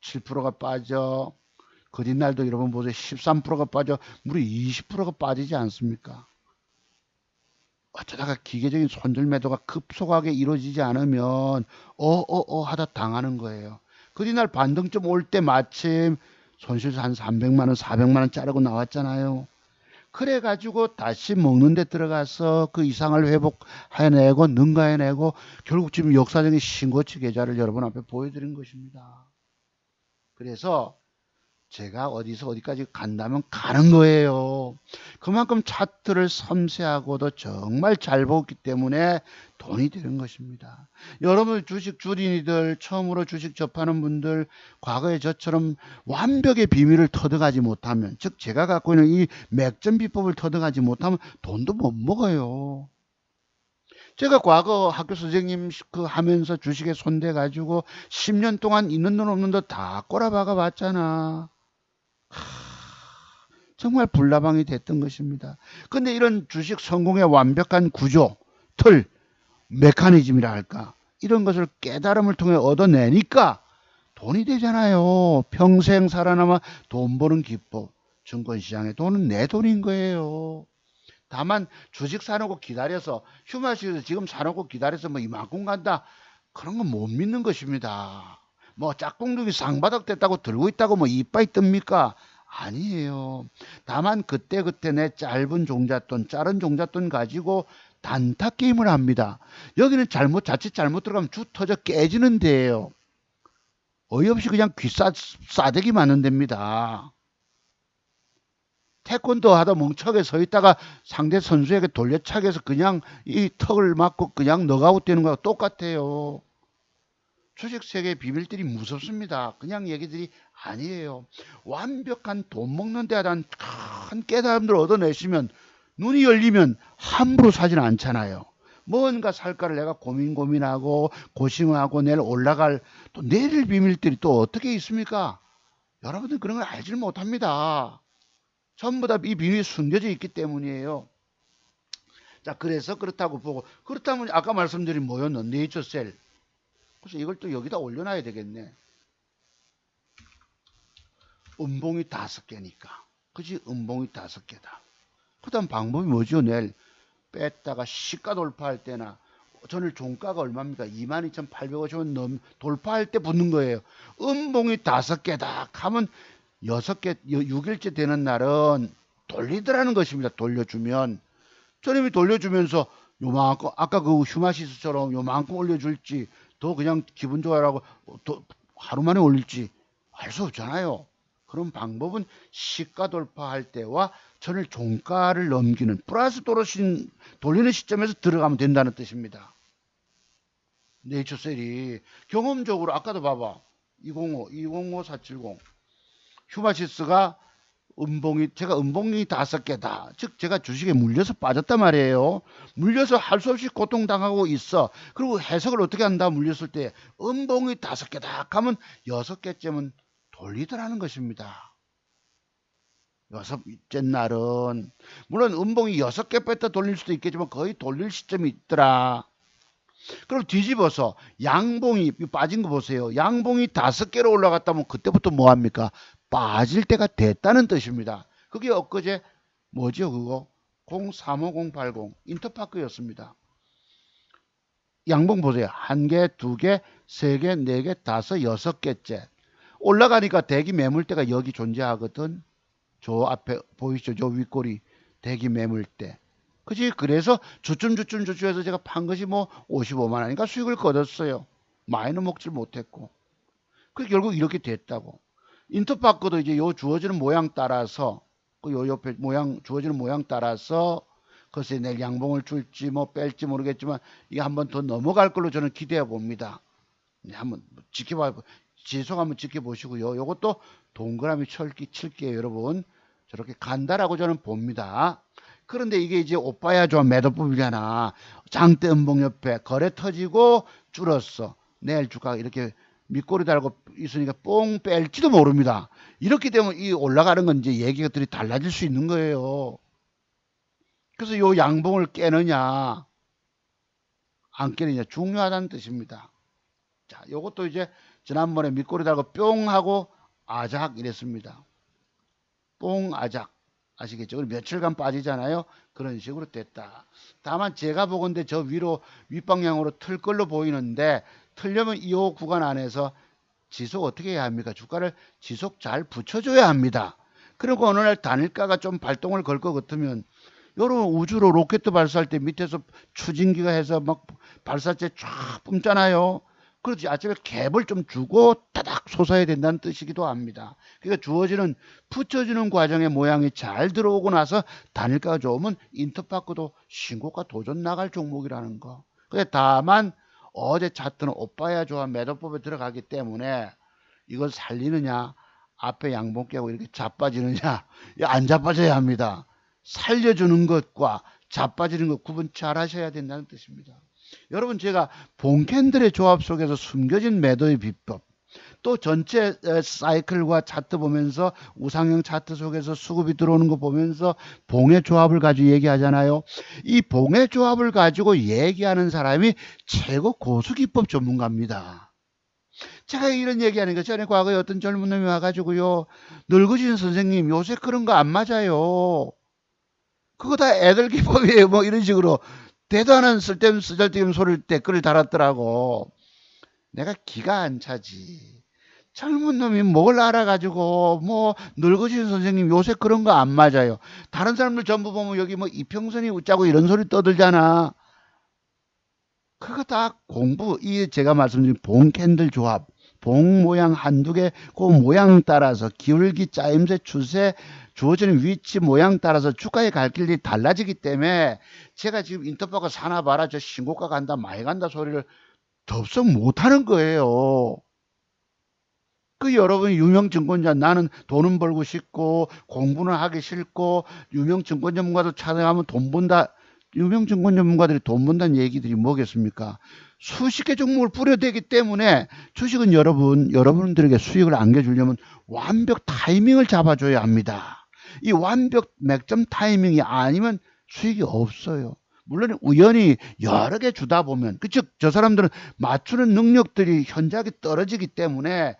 7%가 빠져. 거짓날도 여러분 보세요. 13%가 빠져. 무려 20%가 빠지지 않습니까? 어쩌다가 기계적인 손절 매도가 급속하게 이루어지지 않으면 하다 당하는 거예요. 거짓날 반등점 올 때 마침 손실 한 300만 원, 400만 원 자르고 나왔잖아요. 그래가지고 다시 먹는 데 들어가서 그 이상을 회복해내고 능가해내고 결국 지금 역사적인 신고치 계좌를 여러분 앞에 보여드린 것입니다. 그래서 제가 어디서 어디까지 간다면 가는 거예요. 그만큼 차트를 섬세하고도 정말 잘 보기 때문에 돈이 되는 것입니다. 여러분 주식 주린이들 처음으로 주식 접하는 분들 과거에 저처럼 완벽의 비밀을 터득하지 못하면 즉 제가 갖고 있는 이 맥점 비법을 터득하지 못하면 돈도 못 먹어요. 제가 과거 학교 선생님 그 하면서 주식에 손대 가지고 10년 동안 있는 돈 없는 돈 다 꼬라박아 봤잖아. 정말 불나방이 됐던 것입니다. 근데 이런 주식 성공의 완벽한 구조, 틀, 메커니즘이라 할까 이런 것을 깨달음을 통해 얻어내니까 돈이 되잖아요. 평생 살아남아 돈 버는 기법. 증권시장의 돈은 내 돈인 거예요. 다만 주식 사놓고 기다려서 휴마시에서 지금 사놓고 기다려서 뭐 이만큼 간다 그런 건 못 믿는 것입니다. 뭐 짝꿍둥이 상바닥 됐다고 들고 있다고 뭐 이빠이 뜹니까? 아니에요. 다만 그때그때 내 짧은 종잣돈 짧은 종잣돈 가지고 단타 게임을 합니다. 여기는 자칫 잘못 들어가면 주 터져 깨지는 데예요. 어이없이 그냥 싸대기 맞는 데입니다. 태권도 하다 멍청하게 서 있다가 상대 선수에게 돌려차기해서 그냥 이 턱을 맞고 그냥 너가웃 되는 거하고 똑같아요. 주식 세계의 비밀들이 무섭습니다. 그냥 얘기들이 아니에요. 완벽한 돈 먹는 데에 대한 큰 깨달음을 얻어내시면 눈이 열리면 함부로 사진 않잖아요. 뭔가 살까를 내가 고민하고 고심하고 내일 올라갈 또 내릴 비밀들이 또 어떻게 있습니까? 여러분들 그런 걸 알지를 못합니다. 전부 다 이 비밀이 숨겨져 있기 때문이에요. 자, 그래서 그렇다고 보고 그렇다면 아까 말씀드린 뭐였노? 네이처셀. 그래서 이걸 또 여기다 올려놔야 되겠네. 음봉이 5개니까. 그지? 음봉이 5개다. 그 다음 방법이 뭐죠? 내일 뺐다가 시가 돌파할 때나 전일 종가가 얼마입니까? 22,850원 돌파할 때 붙는 거예요. 음봉이 5개다 하면 6개, 6일째 되는 날은 돌리더라는 것입니다. 돌려주면. 저놈이 돌려주면서 요만큼, 아까 그 휴마시스처럼 요만큼 올려줄지, 더 그냥 기분 좋아라고 하루 만에 올릴지 알 수 없잖아요. 그런 방법은 시가 돌파할 때와 전일 종가를 넘기는 플러스 돌리는 시점에서 들어가면 된다는 뜻입니다. 네이처셀이 경험적으로 아까도 봐봐. 205, 470 휴마시스가 제가 음봉이 5개다. 즉 제가 주식에 물려서 빠졌단 말이에요. 물려서 할 수 없이 고통당하고 있어. 그리고 해석을 어떻게 한다 물렸을 때 음봉이 5개다 하면 6개쯤은 돌리더라는 것입니다. 6째 날은 물론 음봉이 6개 뺐다 돌릴 수도 있겠지만 거의 돌릴 시점이 있더라. 그럼 뒤집어서 양봉이 빠진 거 보세요. 양봉이 5개로 올라갔다면 그때부터 뭐합니까? 빠질 때가 됐다는 뜻입니다. 그게 엊그제 뭐죠 그거? 035080 인터파크였습니다. 양봉 보세요. 1개, 2개, 3개, 4개, 5, 6개째. 올라가니까 대기 매물대가 여기 존재하거든. 저 앞에 보이시죠? 저 윗꼬리 대기 매물대. 그지? 그래서 주춤주춤해서 제가 판 것이 뭐 55만 원이니까 수익을 거뒀어요. 많이는 먹질 못했고. 그 결국 이렇게 됐다고. 인터파크도 이제 요 주어지는 모양 따라서 그 요 옆에 모양 주어지는 모양 따라서 글쎄 내일 양봉을 줄지 뭐 뺄지 모르겠지만 이게 한번 더 넘어갈 걸로 저는 기대해 봅니다. 한번 지켜봐 지속 한번 지켜보시고요. 요것도 동그라미 칠게요, 여러분. 저렇게 간다라고 저는 봅니다. 그런데 이게 이제 오빠야 좋아 매도법이잖아. 장대 음봉 옆에 거래 터지고 줄었어. 내일 주가 이렇게 밑꼬리 달고 있으니까 뽕 뺄지도 모릅니다. 이렇게 되면 이 올라가는 건 이제 얘기들이 달라질 수 있는 거예요. 그래서 요 양봉을 깨느냐 안 깨느냐 중요하다는 뜻입니다. 자, 요것도 이제 지난번에 밑꼬리 달고 뿅 하고 아작 이랬습니다. 뽕 아작 아시겠죠? 며칠간 빠지잖아요. 그런 식으로 됐다. 다만 제가 보건대 저 위로 윗방향으로 틀 걸로 보이는데 틀려면 이 구간 안에서 지속 어떻게 해야 합니까? 주가를 지속 잘 붙여줘야 합니다. 그리고 어느 날 단일가가 좀 발동을 걸 것 같으면 여러분 우주로 로켓 발사할 때 밑에서 추진기가 해서 막 발사체 쫙 뿜잖아요. 그렇지 아침에 갭을 좀 주고 따닥 솟아야 된다는 뜻이기도 합니다. 그러니까 주어지는 붙여주는 과정의 모양이 잘 들어오고 나서 단일가가 좋으면 인터파크도 신고가 도전 나갈 종목이라는 거. 근데 다만 어제 차트는 오빠야 좋아 매도법에 들어가기 때문에 이걸 살리느냐 앞에 양봉 깨고 이렇게 자빠지느냐 안 자빠져야 합니다. 살려주는 것과 자빠지는 것 구분 잘 하셔야 된다는 뜻입니다. 여러분 제가 본캔들의 조합 속에서 숨겨진 매도의 비법 또 전체 사이클과 차트 보면서 우상형 차트 속에서 수급이 들어오는 거 보면서 봉의 조합을 가지고 얘기하잖아요. 이 봉의 조합을 가지고 얘기하는 사람이 최고 고수기법 전문가입니다. 제가 이런 얘기하는 거 전에 과거에 어떤 젊은 놈이 와가지고요. 늙으신 선생님 요새 그런 거 안 맞아요. 그거 다 애들 기법이에요. 뭐 이런 식으로 대도 않은 쓸데없는 쓰잘데없는 소리를 댓글을 달았더라고. 내가 기가 안 차지. 젊은 놈이 뭘 알아가지고 뭐 늙으신 선생님 요새 그런 거 안 맞아요. 다른 사람들 전부 보면 여기 뭐 이평선이 웃자고 이런 소리 떠들잖아. 그거 다 공부 이 제가 말씀드린 봉 캔들 조합 봉 모양 한두 개 그 모양 따라서 기울기 짜임새 추세 주어지는 위치 모양 따라서 주가의 갈 길이 달라지기 때문에 제가 지금 인터파크 사나 봐라 저 신고가 간다 많이 간다 소리를 덥석 못하는 거예요. 그 여러분 유명 증권자 나는 돈은 벌고 싶고 공부는 하기 싫고 유명 증권 전문가도 찾아가면 돈 번다 유명 증권 전문가들이 돈 번다는 얘기들이 뭐겠습니까? 수십 개 종목을 뿌려대기 때문에 주식은 여러분들에게 수익을 안겨주려면 완벽 타이밍을 잡아줘야 합니다. 이 완벽 맥점 타이밍이 아니면 수익이 없어요. 물론 우연히 여러 개 주다 보면 즉 저 사람들은 맞추는 능력들이 현저하게 떨어지기 때문에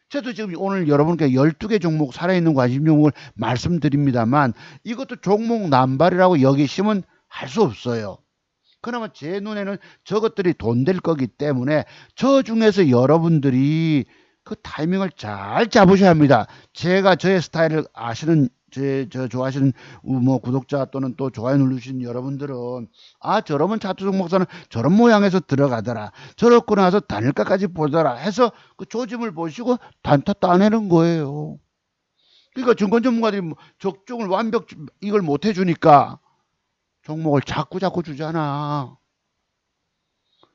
저도 지금 오늘 여러분께 12개 종목 살아있는 관심 종목을 말씀드립니다만 이것도 종목 남발이라고 여기시면 할 수 없어요. 그나마 제 눈에는 저것들이 돈 될 거기 때문에 저 중에서 여러분들이 그 타이밍을 잘 잡으셔야 합니다. 제가 저의 스타일을 아시는 저 좋아하시는 뭐 구독자 또는 또 좋아요 누르신 여러분들은 아 저러면 차트 종목사는 저런 모양에서 들어가더라 저렇고 나서 단일가까지 보더라 해서 그 조짐을 보시고 단타 따내는 거예요. 그러니까 증권 전문가들이 적중을 완벽 이걸 못 해주니까 종목을 자꾸 주잖아.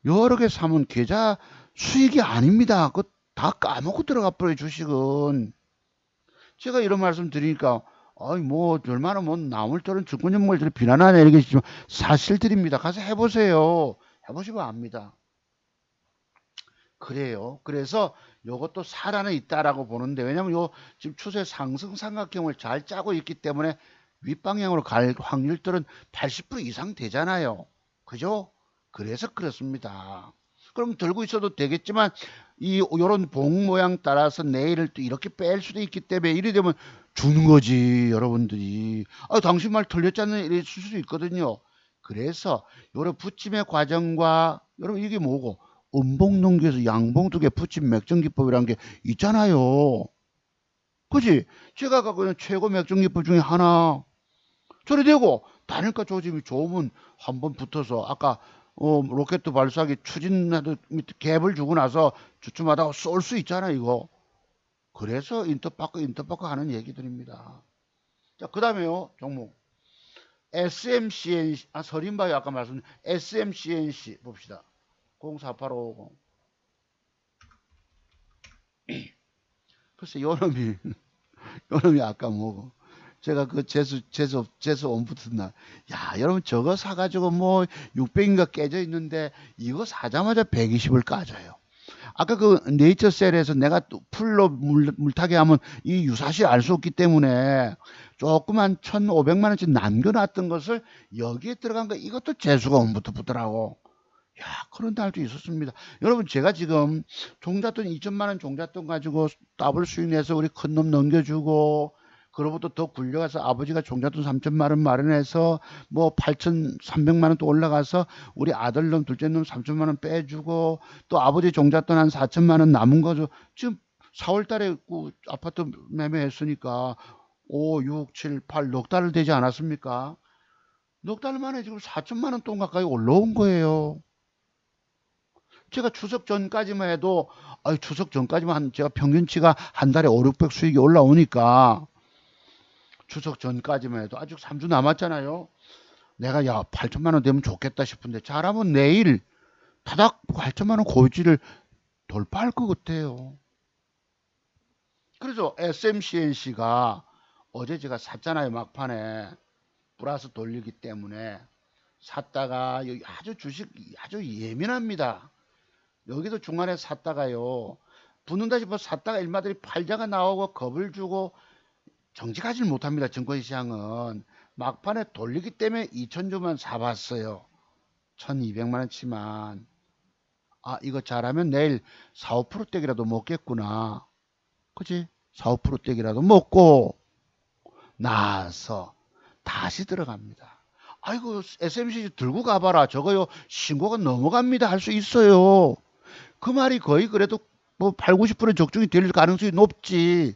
여러 개 사면 계좌 수익이 아닙니다. 그거 다 까먹고 들어가 버려요 주식은. 제가 이런 말씀 드리니까 아이 뭐 얼마나 뭐 나물처럼 증권 전문가들이 비난하냐 이러겠지만 사실들입니다. 가서 해보세요. 해보시면 압니다. 그래요. 그래서 요것도 살아는 있다라고 보는데 왜냐면 요 지금 추세 상승 삼각형을 잘 짜고 있기 때문에 윗방향으로 갈 확률들은 80% 이상 되잖아요. 그죠? 그래서 그렇습니다. 그럼 들고 있어도 되겠지만 요런 봉 모양 따라서 내일을 또 이렇게 뺄 수도 있기 때문에 이래 되면 주는 거지 여러분들이. 아 당신 말 틀렸잖아요 이럴 수도 있거든요. 그래서 요런 붙임의 과정과 여러분 이게 뭐고 음봉농기에서 양봉 2개 붙인 맥정기법이라는 게 있잖아요. 그지? 제가 갖고 있는 최고 맥정기법 중에 하나. 저래 되고 단일가 조짐이 좋으면 한번 붙어서 아까 로켓 발사기 추진해도 갭을 주고 나서 주춤하다가 쏠 수 있잖아 이거. 그래서 인터파크 하는 얘기들입니다. 자, 그 다음에요 종목 SMCNC 서린바이 아까 말씀드린 SMCNC 봅시다. 04850. 글쎄 요놈이 아까 뭐고 제가 그 재수 온 붙은 날, 야, 여러분 저거 사가지고 뭐 600인가 깨져 있는데 이거 사자마자 120을 까져요. 아까 그 네이처셀에서 내가 또 풀로 물타기 하면 이 유사시 알 수 없기 때문에 조그만 1,500만 원씩 남겨놨던 것을 여기에 들어간 거 이것도 재수가 온부터 붙더라고. 야, 그런 날도 있었습니다. 여러분 제가 지금 종잣돈 2천만 원 종잣돈 가지고 더블 수익 내서 우리 큰 놈 넘겨주고 그로부터 더 굴려가서 아버지가 종잣돈 3천만 원 마련해서 뭐 8,300만 원 또 올라가서 우리 아들놈 둘째놈 3천만 원 빼주고 또 아버지 종잣돈 한 4천만 원 남은 거죠. 지금 4월 달에 아파트 매매했으니까 5, 6, 7, 8 넉 달 되지 않았습니까? 넉 달 만에 지금 4천만 원 돈 가까이 올라온 거예요. 제가 추석 전까지만 해도 추석 전까지만 제가 평균치가 한 달에 5, 600 수익이 올라오니까 추석 전까지만 해도 아직 3주 남았잖아요. 내가 8천만 원 되면 좋겠다 싶은데 잘하면 내일 타닥 8천만 원 고지를 돌파할 것 같아요. 그래서 SMCNC가 어제 제가 샀잖아요. 막판에 플러스 돌리기 때문에 샀다가 여기 아주 주식 아주 예민합니다. 여기도 중간에 샀다가요. 붙는다 싶어 샀다가 일마들이 팔자가 나오고 겁을 주고 정직하지 못합니다. 증권시장은. 막판에 돌리기 때문에 2,000주만 사봤어요. 1,200만 원치만. 이거 잘하면 내일 4, 5% 떼기라도 먹겠구나. 그치? 4, 5% 떼기라도 먹고 나서 다시 들어갑니다. 아이고 SMC 들고 가봐라. 저거요 신고가 넘어갑니다. 할 수 있어요. 그 말이 거의 그래도 뭐 8, 90% 적중이 될 가능성이 높지.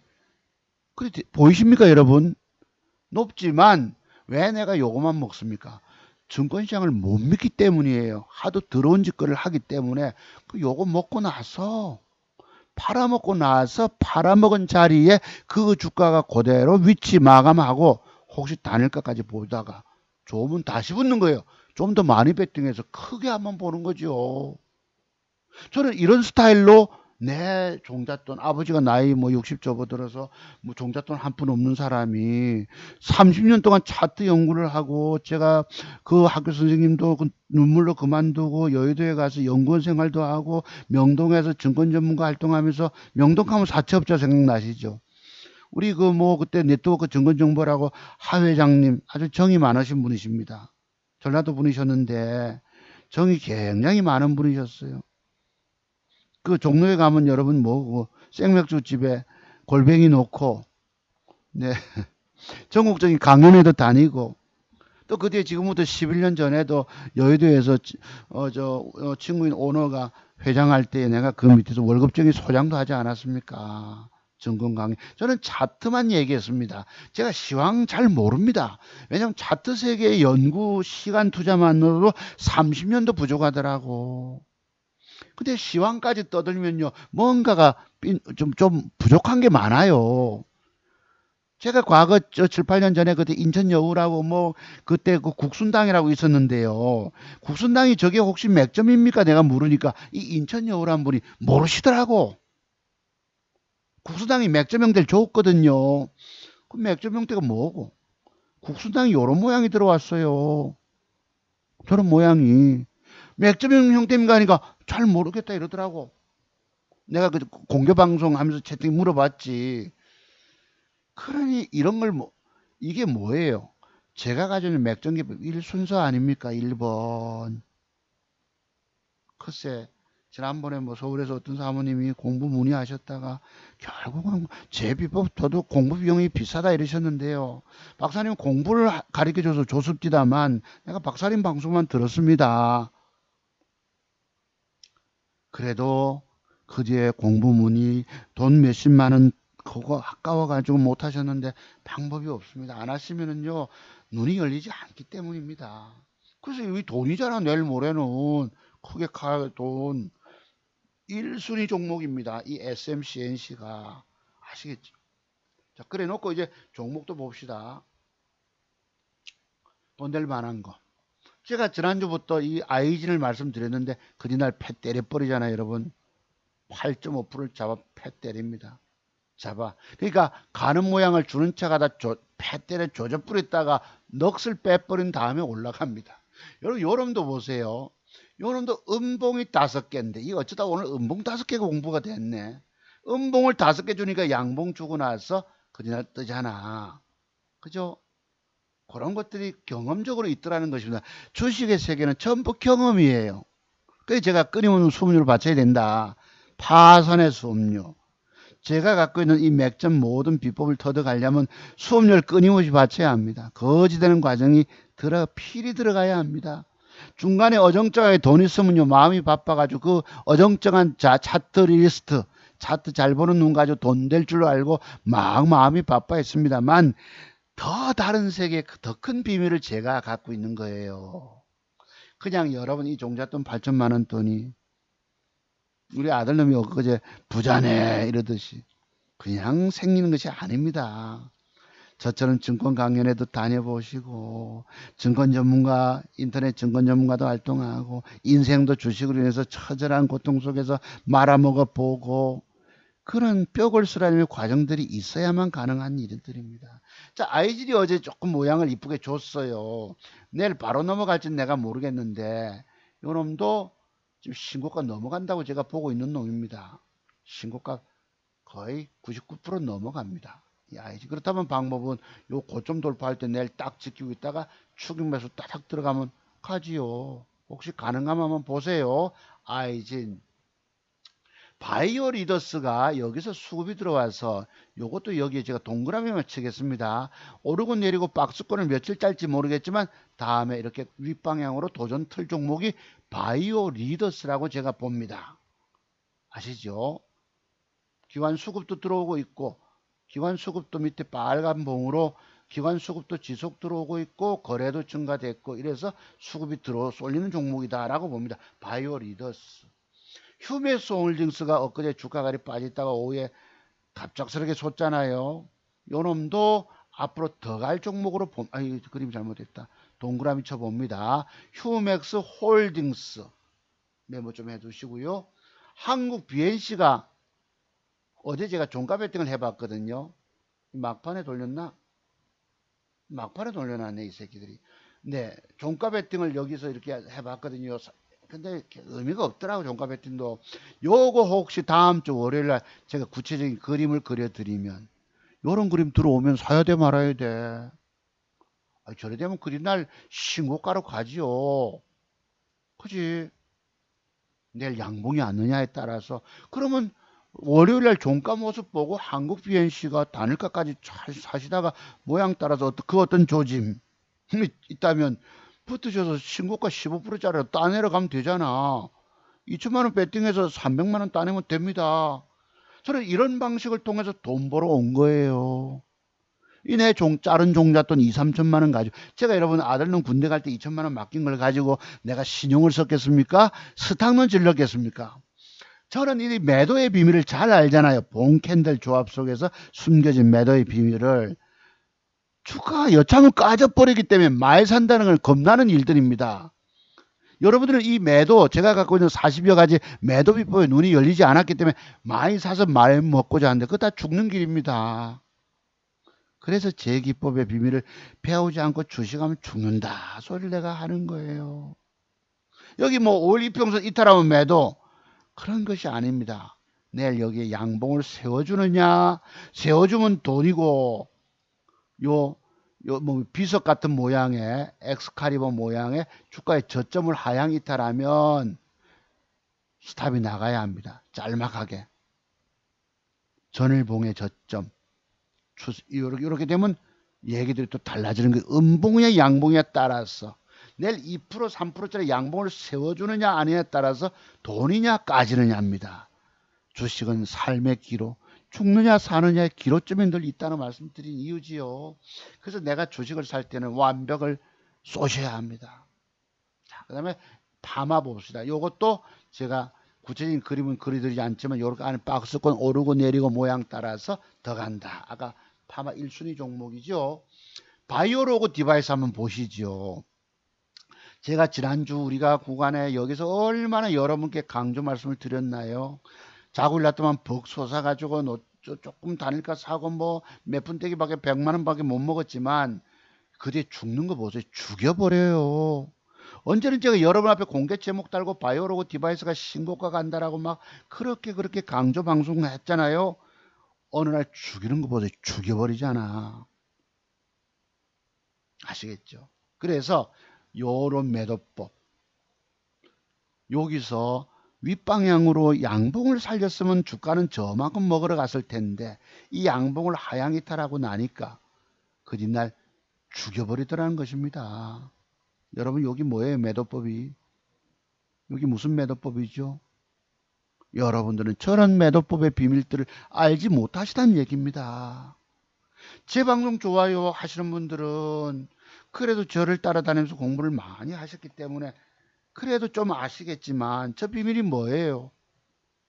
그래 보이십니까 여러분? 높지만 왜 내가 요거만 먹습니까? 증권시장을 못 믿기 때문이에요. 하도 더러운 짓거리를 하기 때문에 요거 먹고 나서 팔아먹고 나서 팔아먹은 자리에 그 주가가 그대로 위치 마감하고 혹시 단일가까지 보다가 좋으면 다시 붙는 거예요. 좀 더 많이 베팅해서 크게 한번 보는 거죠. 저는 이런 스타일로 내 종잣돈 아버지가 나이 뭐 60 접어들어서 뭐 종잣돈 한 푼 없는 사람이 30년 동안 차트 연구를 하고 제가 그 학교 선생님도 그 눈물로 그만두고 여의도에 가서 연구원 생활도 하고 명동에서 증권 전문가 활동하면서 명동하면 사채업자 생각나시죠? 우리 그 뭐 그때 네트워크 증권정보라고 하 회장님 아주 정이 많으신 분이십니다. 전라도 분이셨는데 정이 굉장히 많은 분이셨어요. 그 종로에 가면 여러분 뭐 생맥주 집에 골뱅이 놓고 네 전국적인 강연회도 다니고 또 그 뒤에 지금부터 11년 전에도 여의도에서 친구인 오너가 회장할 때 내가 그 밑에서 월급적인 소장도 하지 않았습니까? 증권 강의. 저는 차트만 얘기했습니다. 제가 시황 잘 모릅니다. 왜냐하면 차트 세계 연구 시간 투자만으로도 30년도 부족하더라고. 근데 시황까지 떠들면요 뭔가가 좀 부족한 게 많아요. 제가 과거 7, 8년 전에 그때 인천 여우라고 뭐 그때 그 국순당이라고 있었는데요. 국순당이 저게 혹시 맥점입니까? 내가 물으니까 이 인천 여우란 분이 모르시더라고. 국순당이 맥점 형태를 줬거든요. 그 맥점 형태가 뭐고? 국순당이 요런 모양이 들어왔어요. 저런 모양이. 맥점 형태인가 하니까 잘 모르겠다 이러더라고. 내가 그 공개 방송 하면서 채팅 물어봤지. 그러니 이런 걸 이게 뭐예요? 제가 가지고 있는 맥정기법 1순서 아닙니까? 1번. 글쎄, 지난번에 뭐 서울에서 어떤 사모님이 공부 문의하셨다가 결국은 제 비법 저도 공부 비용이 비싸다 이러셨는데요. 박사님 공부를 가르쳐줘서 좋습니다만 내가 박사님 방송만 들었습니다. 그래도 그 뒤에 공부문의 돈 몇십만 원 그거 아까워가지고 못하셨는데 방법이 없습니다. 안 하시면은요 눈이 열리지 않기 때문입니다. 그래서 이 돈이잖아. 내일 모레는 크게 갈 돈 1순위 종목입니다. 이 SMCNC가 아시겠죠? 자, 그래 놓고 이제 종목도 봅시다. 돈 될 만한 거. 제가 지난주부터 이 아이진을 말씀드렸는데 그날 패 때려버리잖아요, 여러분. 8.5%를 잡아 패 때립니다. 잡아. 그러니까 가는 모양을 주는 척하다 패 때려 조져 뿌렸다가 넋을 빼버린 다음에 올라갑니다. 여러분, 요놈도 보세요. 요놈도 음봉이 5개인데 이 어쩌다 오늘 음봉 5개가 공부가 됐네. 음봉을 5개 주니까 양봉 주고 나서 그날 뜨잖아. 그죠? 그런 것들이 경험적으로 있더라는 것입니다. 주식의 세계는 전부 경험이에요. 그래서 제가 끊임없는 수업료를 바쳐야 된다. 파산의 수업료. 제가 갖고 있는 이 맥점 모든 비법을 터득하려면 수업료를 끊임없이 바쳐야 합니다. 거지되는 과정이 필히 들어가야 합니다. 중간에 어정쩡하게 돈 있으면요 마음이 바빠가지고 그 어정쩡한 차트 리스트 차트 잘 보는 눈 가지고 돈 될 줄 알고 막 마음이 바빠했습니다만 더 다른 세계 더 큰 비밀을 제가 갖고 있는 거예요. 그냥 여러분 이 종잣돈 8천만 원 돈이 우리 아들놈이 엊그제 부자네 이러듯이 그냥 생기는 것이 아닙니다. 저처럼 증권 강연에도 다녀보시고 증권 전문가 인터넷 증권 전문가도 활동하고 인생도 주식으로 인해서 처절한 고통 속에서 말아먹어 보고 그런 뼈골수라는 과정들이 있어야만 가능한 일들입니다. 자, 아이질이 어제 조금 모양을 이쁘게 줬어요. 내일 바로 넘어갈지는 내가 모르겠는데 요 놈도 지금 신고가 넘어간다고 제가 보고 있는 놈입니다. 신고가 거의 99% 넘어갑니다. 이 아이질. 그렇다면 방법은 요 고점 돌파할 때 내일 딱 지키고 있다가 추격 매수 따닥 들어가면 가지요. 혹시 가능하면 한번 보세요. 아이진. 바이오 리더스가 여기서 수급이 들어와서 요것도 여기에 제가 동그라미만 치겠습니다. 오르고 내리고 박스권을 며칠 짤지 모르겠지만 다음에 이렇게 윗방향으로 도전 틀 종목이 바이오 리더스라고 제가 봅니다. 아시죠? 기관 수급도 들어오고 있고 기관 수급도 밑에 빨간 봉으로 기관 수급도 지속 들어오고 있고 거래도 증가됐고 이래서 수급이 쏠리는 종목이다라고 봅니다. 바이오 리더스. 휴메스 홀딩스가 엊그제 주가가 빠졌다가 오후에 갑작스럽게 솟잖아요. 요놈도 앞으로 더 갈 종목으로 그림이 잘못됐다. 동그라미 쳐봅니다. 휴맥스 홀딩스 메모 좀 해두시고요. 한국 BNC가 어제 제가 종가 배팅을 해봤거든요. 막판에 돌렸나? 막판에 돌려놨네 이 새끼들이. 네, 종가 배팅을 여기서 이렇게 해봤거든요. 근데 의미가 없더라고 종가 배팅도. 요거 혹시 다음 주 월요일날 제가 구체적인 그림을 그려드리면 요런 그림 들어오면 사야 돼 말아야 돼. 저래 되면 그림날 신고가로 가지요. 그지? 내일 양봉이 왔느냐에 따라서 그러면 월요일날 종가 모습 보고 한국 BNC가 단일가까지 잘 사시다가 모양 따라서 그 어떤 조짐이 있다면 붙으셔서 신고가 15%짜리 따내려 가면 되잖아. 2천만 원 배팅해서 300만 원 따내면 됩니다. 저는 이런 방식을 통해서 돈 벌어 온 거예요. 이내 자른 종잣돈 2, 3천만 원 가지고 제가 여러분 아들놈 군대 갈 때 2천만 원 맡긴 걸 가지고 내가 신용을 썼겠습니까? 스탁론 질렀겠습니까? 저는 이 매도의 비밀을 잘 알잖아요. 봉캔들 조합 속에서 숨겨진 매도의 비밀을. 주가가 여차하면 까져버리기 때문에 말 산다는 걸 겁나는 일들입니다. 여러분들은 이 매도 제가 갖고 있는 40여 가지 매도 비법에 눈이 열리지 않았기 때문에 많이 사서 말 먹고자 하는데 그거 다 죽는 길입니다. 그래서 제 기법의 비밀을 배우지 않고 주식하면 죽는다 소리를 내가 하는 거예요. 여기 뭐 5일 이평선 이탈하면 매도 그런 것이 아닙니다. 내일 여기에 양봉을 세워주느냐 세워주면 돈이고 요 뭐 비석 같은 모양의 엑스카리버 모양의 주가의 저점을 하향 이탈하면 스탑이 나가야 합니다. 짤막하게 전일봉의 저점 이렇게 되면 얘기들이 또 달라지는 거예요. 음봉이냐 양봉에 따라서 내일 2% 3%짜리 양봉을 세워주느냐 아니냐에 따라서 돈이냐 까지느냐입니다. 주식은 삶의 기로, 죽느냐 사느냐의 기로점에 늘 있다는 말씀드린 이유지요. 그래서 내가 주식을 살 때는 완벽을 쏘셔야 합니다. 자, 그 다음에 파마 봅시다. 요것도 제가 구체적인 그림은 그리드리지 않지만 요렇게 안에 박스권 오르고 내리고 모양 따라서 더 간다. 아까 파마 1순위 종목이죠. 바이오로그 디바이스 한번 보시죠. 제가 지난주 우리가 구간에 여기서 얼마나 여러분께 강조 말씀을 드렸나요? 자고 일났더만 벅 솟아가지고 조금 다닐까 사고 뭐 몇 푼떼기밖에 100만원밖에 못 먹었지만 그 뒤에 죽는 거 보세요. 죽여버려요. 언제는 제가 여러분 앞에 공개 제목 달고 바이오로그 디바이스가 신고가 간다라고 막 그렇게 강조 방송했잖아요. 어느 날 죽이는 거 보세요. 죽여버리잖아. 아시겠죠? 그래서 요런 매도법 여기서 윗방향으로 양봉을 살렸으면 주가는 저만큼 먹으러 갔을 텐데 이 양봉을 하향 이탈하고 나니까 그 뒷날 죽여버리더라는 것입니다. 여러분 여기 뭐예요? 매도법이 여기 무슨 매도법이죠? 여러분들은 저런 매도법의 비밀들을 알지 못하시다는 얘기입니다. 제 방송 좋아요 하시는 분들은 그래도 저를 따라다니면서 공부를 많이 하셨기 때문에 그래도 좀 아시겠지만 저 비밀이 뭐예요?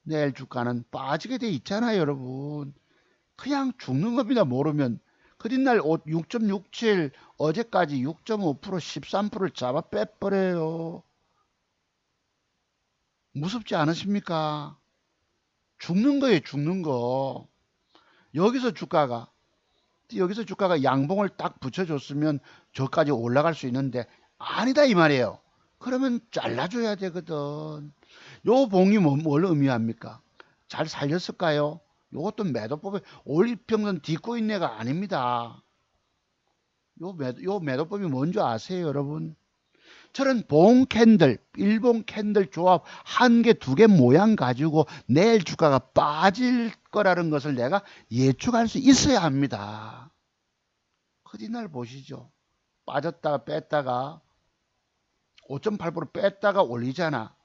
내일 주가는 빠지게 돼 있잖아요, 여러분. 그냥 죽는 겁니다. 모르면. 그 뒷날 6.67 어제까지 6.5% 13%를 잡아 빼버려요. 무섭지 않으십니까? 죽는 거예요, 죽는 거. 여기서 주가가 양봉을 딱 붙여줬으면 저까지 올라갈 수 있는데 아니다 이 말이에요. 그러면 잘라줘야 되거든. 요 봉이 뭘 의미합니까? 잘 살렸을까요? 요것도 매도법에 올리평선 뒷고인내가 아닙니다. 요 매도법이 뭔지 아세요, 여러분? 저런 봉 캔들, 일봉 캔들 조합 한 개, 두 개 모양 가지고 내일 주가가 빠질 거라는 것을 내가 예측할 수 있어야 합니다. 그 뒷날 보시죠. 빠졌다가 뺐다가 5.8% 뺐다가 올리잖아.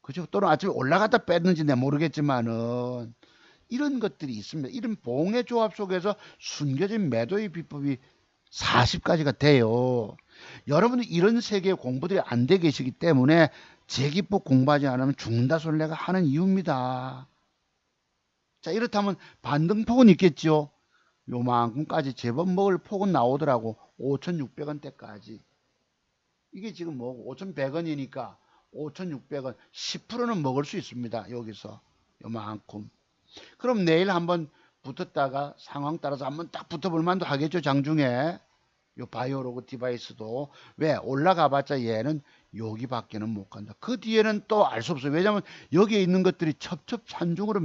그죠? 또는 아침에 올라갔다 뺐는지 내가 모르겠지만은 이런 것들이 있습니다. 이런 봉의 조합 속에서 숨겨진 매도의 비법이 40가지가 돼요. 여러분은 이런 세계의 공부들이 안 돼 계시기 때문에 제 기법 공부하지 않으면 죽는다 소리를 내가 하는 이유입니다. 자, 이렇다면 반등폭은 있겠죠. 요만큼까지 제법 먹을 폭은 나오더라고. 5,600원대까지. 이게 지금 뭐고 5,100원이니까 5,600원 10%는 먹을 수 있습니다. 여기서 요만큼. 그럼 내일 한번 붙었다가 상황 따라서 한번 딱 붙어볼 만도 하겠죠. 장중에 요 바이오로그 디바이스도 왜 올라가 봤자 얘는 여기밖에는 못 간다. 그 뒤에는 또 알 수 없어요. 왜냐하면 여기에 있는 것들이 첩첩산중으로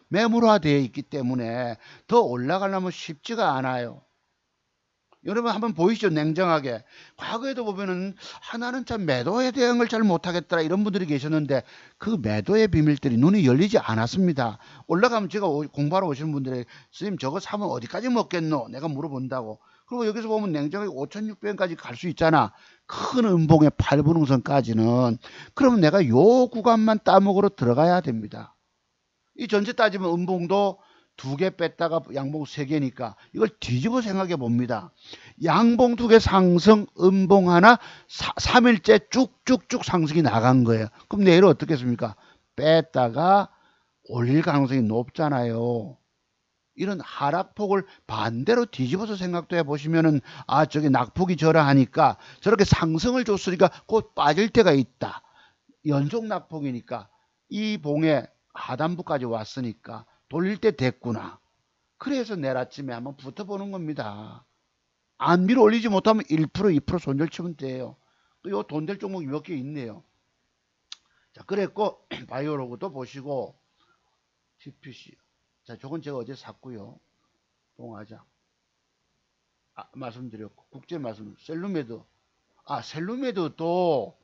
매물화되어 있기 때문에 더 올라가려면 쉽지가 않아요. 여러분 한번 보이시죠? 냉정하게. 과거에도 보면은 하나는 참 매도에 대한 걸 잘 못하겠더라 이런 분들이 계셨는데 그 매도의 비밀들이 눈이 열리지 않았습니다. 올라가면 제가 공부하러 오시는 분들에게 선생님 저거 사면 어디까지 먹겠노? 내가 물어본다고. 그리고 여기서 보면 냉정하게 5,600원까지 갈 수 있잖아. 큰 음봉의 8분응선까지는. 그러면 내가 요 구간만 따먹으러 들어가야 됩니다. 이 전체 따지면 음봉도 2개 뺐다가 양봉 3개니까 이걸 뒤집어 생각해 봅니다. 양봉 2개 상승, 음봉 하나, 3일째 쭉쭉쭉 상승이 나간 거예요. 그럼 내일은 어떻겠습니까? 뺐다가 올릴 가능성이 높잖아요. 이런 하락폭을 반대로 뒤집어서 생각도 해보시면은 아 저게 낙폭이 저러하니까 저렇게 상승을 줬으니까 곧 빠질 때가 있다. 연속 낙폭이니까 이 봉의 하단부까지 왔으니까 돌릴 때 됐구나. 그래서 내일 아침에 한번 붙어보는 겁니다. 안 밀어 올리지 못하면 1% 2% 손절 치면 돼요. 또 요 돈 될 종목이 몇 개 있네요. 자, 그랬고 바이오로그도 보시고 TPC. 자, 저건 제가 어제 샀고요. 동화장. 말씀드렸고 국제 말씀. 셀루메드. 셀루메드도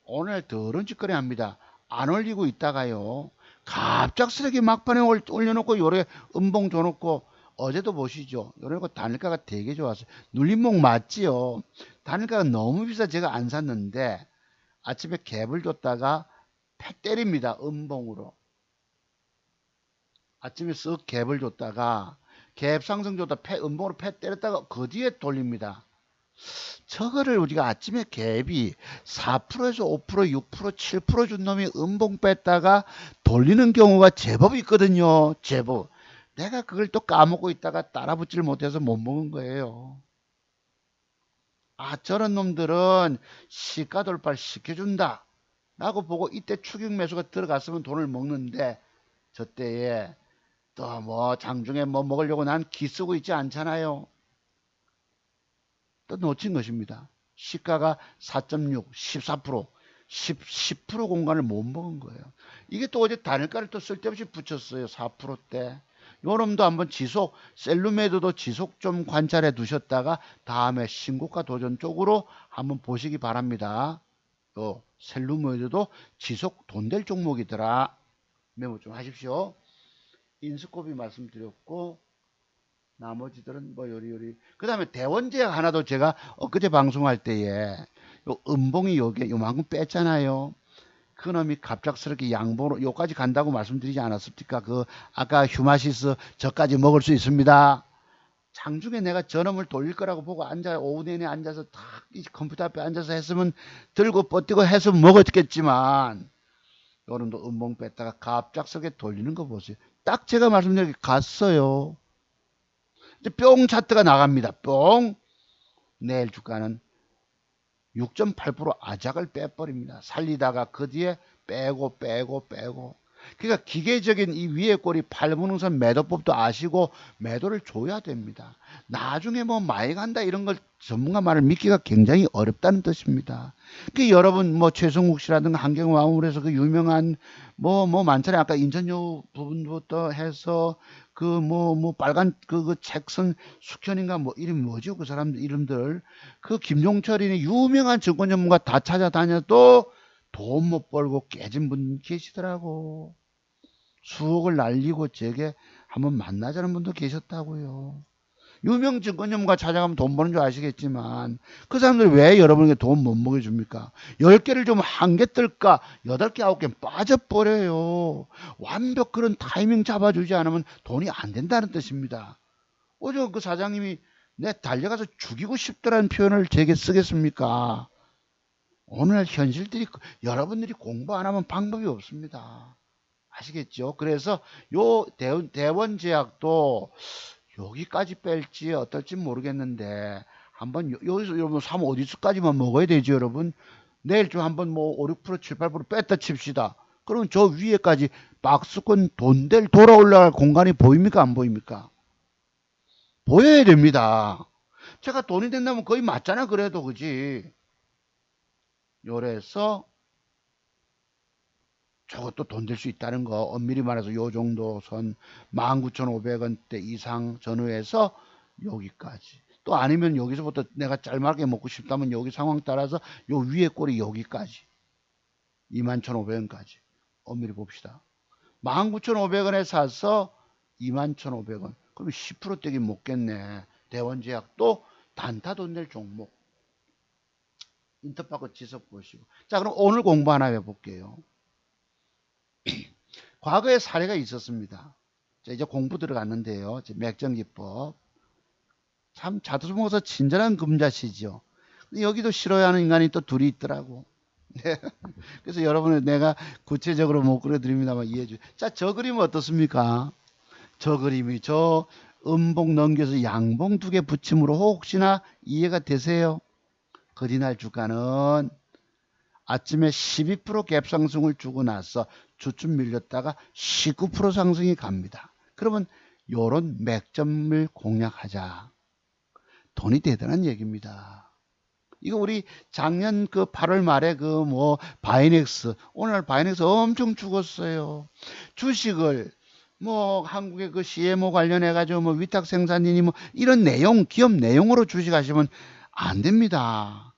오늘 더러운 짓거리 합니다. 안 올리고 있다가요. 갑작스럽게 막판에 올려놓고 요래 음봉 줘놓고 어제도 보시죠. 요런 거 단일가가 되게 좋았어요. 눌림목 맞지요. 단일가가 너무 비싸 제가 안 샀는데 아침에 갭을 줬다가 팩 때립니다. 음봉으로. 아침에 쓱 갭을 줬다가 갭 상승 줬다 음봉으로 팩 때렸다가 그 뒤에 돌립니다. 저거를 우리가 아침에 갭이 4%에서 5%, 6%, 7%준 놈이 음봉 뺐다가 돌리는 경우가 제법 있거든요. 제법. 내가 그걸 또 까먹고 있다가 따라붙질 못해서 못 먹은 거예요. 아, 저런 놈들은 시가 돌파를 시켜준다 라고 보고 이때 추격 매수가 들어갔으면 돈을 먹는데 저 때에 또 뭐 장중에 뭐 먹으려고 난 기 쓰고 있지 않잖아요. 또 놓친 것입니다. 시가가 4.6, 14%, 10% 공간을 못 먹은 거예요. 이게 또 어제 단일가를 또 쓸데없이 붙였어요. 4%대. 요놈도 한번 지속, 셀루메드도 지속 좀 관찰해 두셨다가 다음에 신고가 도전 쪽으로 한번 보시기 바랍니다. 또 셀루메드도 지속 돈 될 종목이더라. 메모 좀 하십시오. 인스코비 말씀드렸고 나머지들은 뭐 요리요리. 그 다음에 대원제약 하나도 제가 엊그제 방송할 때에 요 음봉이 요만큼 뺐잖아요. 그놈이 갑작스럽게 양봉으로 요까지 간다고 말씀드리지 않았습니까? 그 아까 휴마시스 저까지 먹을 수 있습니다. 장중에 내가 저놈을 돌릴 거라고 보고 오후 내내 앉아서 탁 이 컴퓨터 앞에 앉아서 했으면 들고 뻗뛰고 해서 먹었겠지만 요놈도 음봉 뺐다가 갑작스럽게 돌리는 거 보세요. 딱 제가 말씀드린 게 갔어요. 이제 뿅 차트가 나갑니다. 뿅. 내일 주가는 6.8% 아작을 빼버립니다. 살리다가 그 뒤에 빼고. 그러니까 기계적인 이 위에 꼬리 팔분응선 매도법도 아시고 매도를 줘야 됩니다. 나중에 뭐 많이 간다 이런 걸 전문가 말을 믿기가 굉장히 어렵다는 뜻입니다. 그 여러분 뭐 최성욱 씨라든가 한경화물에서 그 유명한 뭐 많잖아요. 아까 인천유 부분부터 해서 그 뭐 빨간 그 책선 숙현인가 뭐 이름이 뭐죠? 그 사람들 이름들 그 김종철이니 유명한 증권 전문가 다 찾아다녀도 돈 못 벌고 깨진 분 계시더라고. 수억을 날리고 제게 한번 만나자는 분도 계셨다고요. 유명 증권 전문가 찾아가면 돈 버는 줄 아시겠지만 그 사람들이 왜 여러분에게 돈 못 먹여줍니까? 10개를 좀 한 개 뜰까 8개 9개 빠져버려요. 완벽 그런 타이밍 잡아주지 않으면 돈이 안 된다는 뜻입니다. 어제 그 사장님이 내 달려가서 죽이고 싶더라는 표현을 제게 쓰겠습니까? 오늘 현실들이 여러분들이 공부 안 하면 방법이 없습니다. 아시겠죠? 그래서 요 대원제약도 여기까지 뺄지 어떨지 모르겠는데 한번 여기서 여러분 사면 어디서까지만 먹어야 되죠, 여러분? 내일 좀 한번 뭐 5, 6%, 7, 8% 뺐다 칩시다. 그러면 저 위에까지 박스권 돈될 돌아 올라갈 공간이 보입니까? 안 보입니까? 보여야 됩니다. 제가 돈이 된다면 거의 맞잖아, 그래도, 그지? 요래서 저것도 돈 될 수 있다는 거 엄밀히 말해서 요 정도 선 19,500원대 이상 전후에서 여기까지 또 아니면 여기서부터 내가 짤막하게 먹고 싶다면 여기 상황 따라서 요 위에 꼬리 여기까지 21,500원까지 엄밀히 봅시다. 19,500원에 사서 21,500원 그럼 10% 떼기 먹겠네. 대원제약도 단타 돈 될 종목 인터파크 지속 보시고 자 그럼 오늘 공부 하나 해볼게요. 과거에 사례가 있었습니다. 자, 이제 공부 들어갔는데요. 맥정기법. 참 자두모서 친절한 금자씨죠. 여기도 싫어야 하는 인간이 또 둘이 있더라고. 네. 그래서 여러분을 내가 구체적으로 못 그려드립니다만 이해해 주세요. 자, 저 그림은 어떻습니까? 저 그림이 저 음봉 넘겨서 양봉 2개 붙임으로 혹시나 이해가 되세요? 그리날 주가는 아침에 12% 갭상승을 주고 나서 주춤 밀렸다가 19% 상승이 갑니다. 그러면 요런 맥점을 공략하자. 돈이 되더란 얘기입니다. 이거 우리 작년 그 8월 말에 그 뭐 바이넥스 오늘 바이넥스 엄청 죽었어요. 주식을 뭐 한국의 그 CMO 관련해 가지고 뭐 위탁 생산이니 뭐 이런 내용 기업 내용으로 주식하시면 안 됩니다.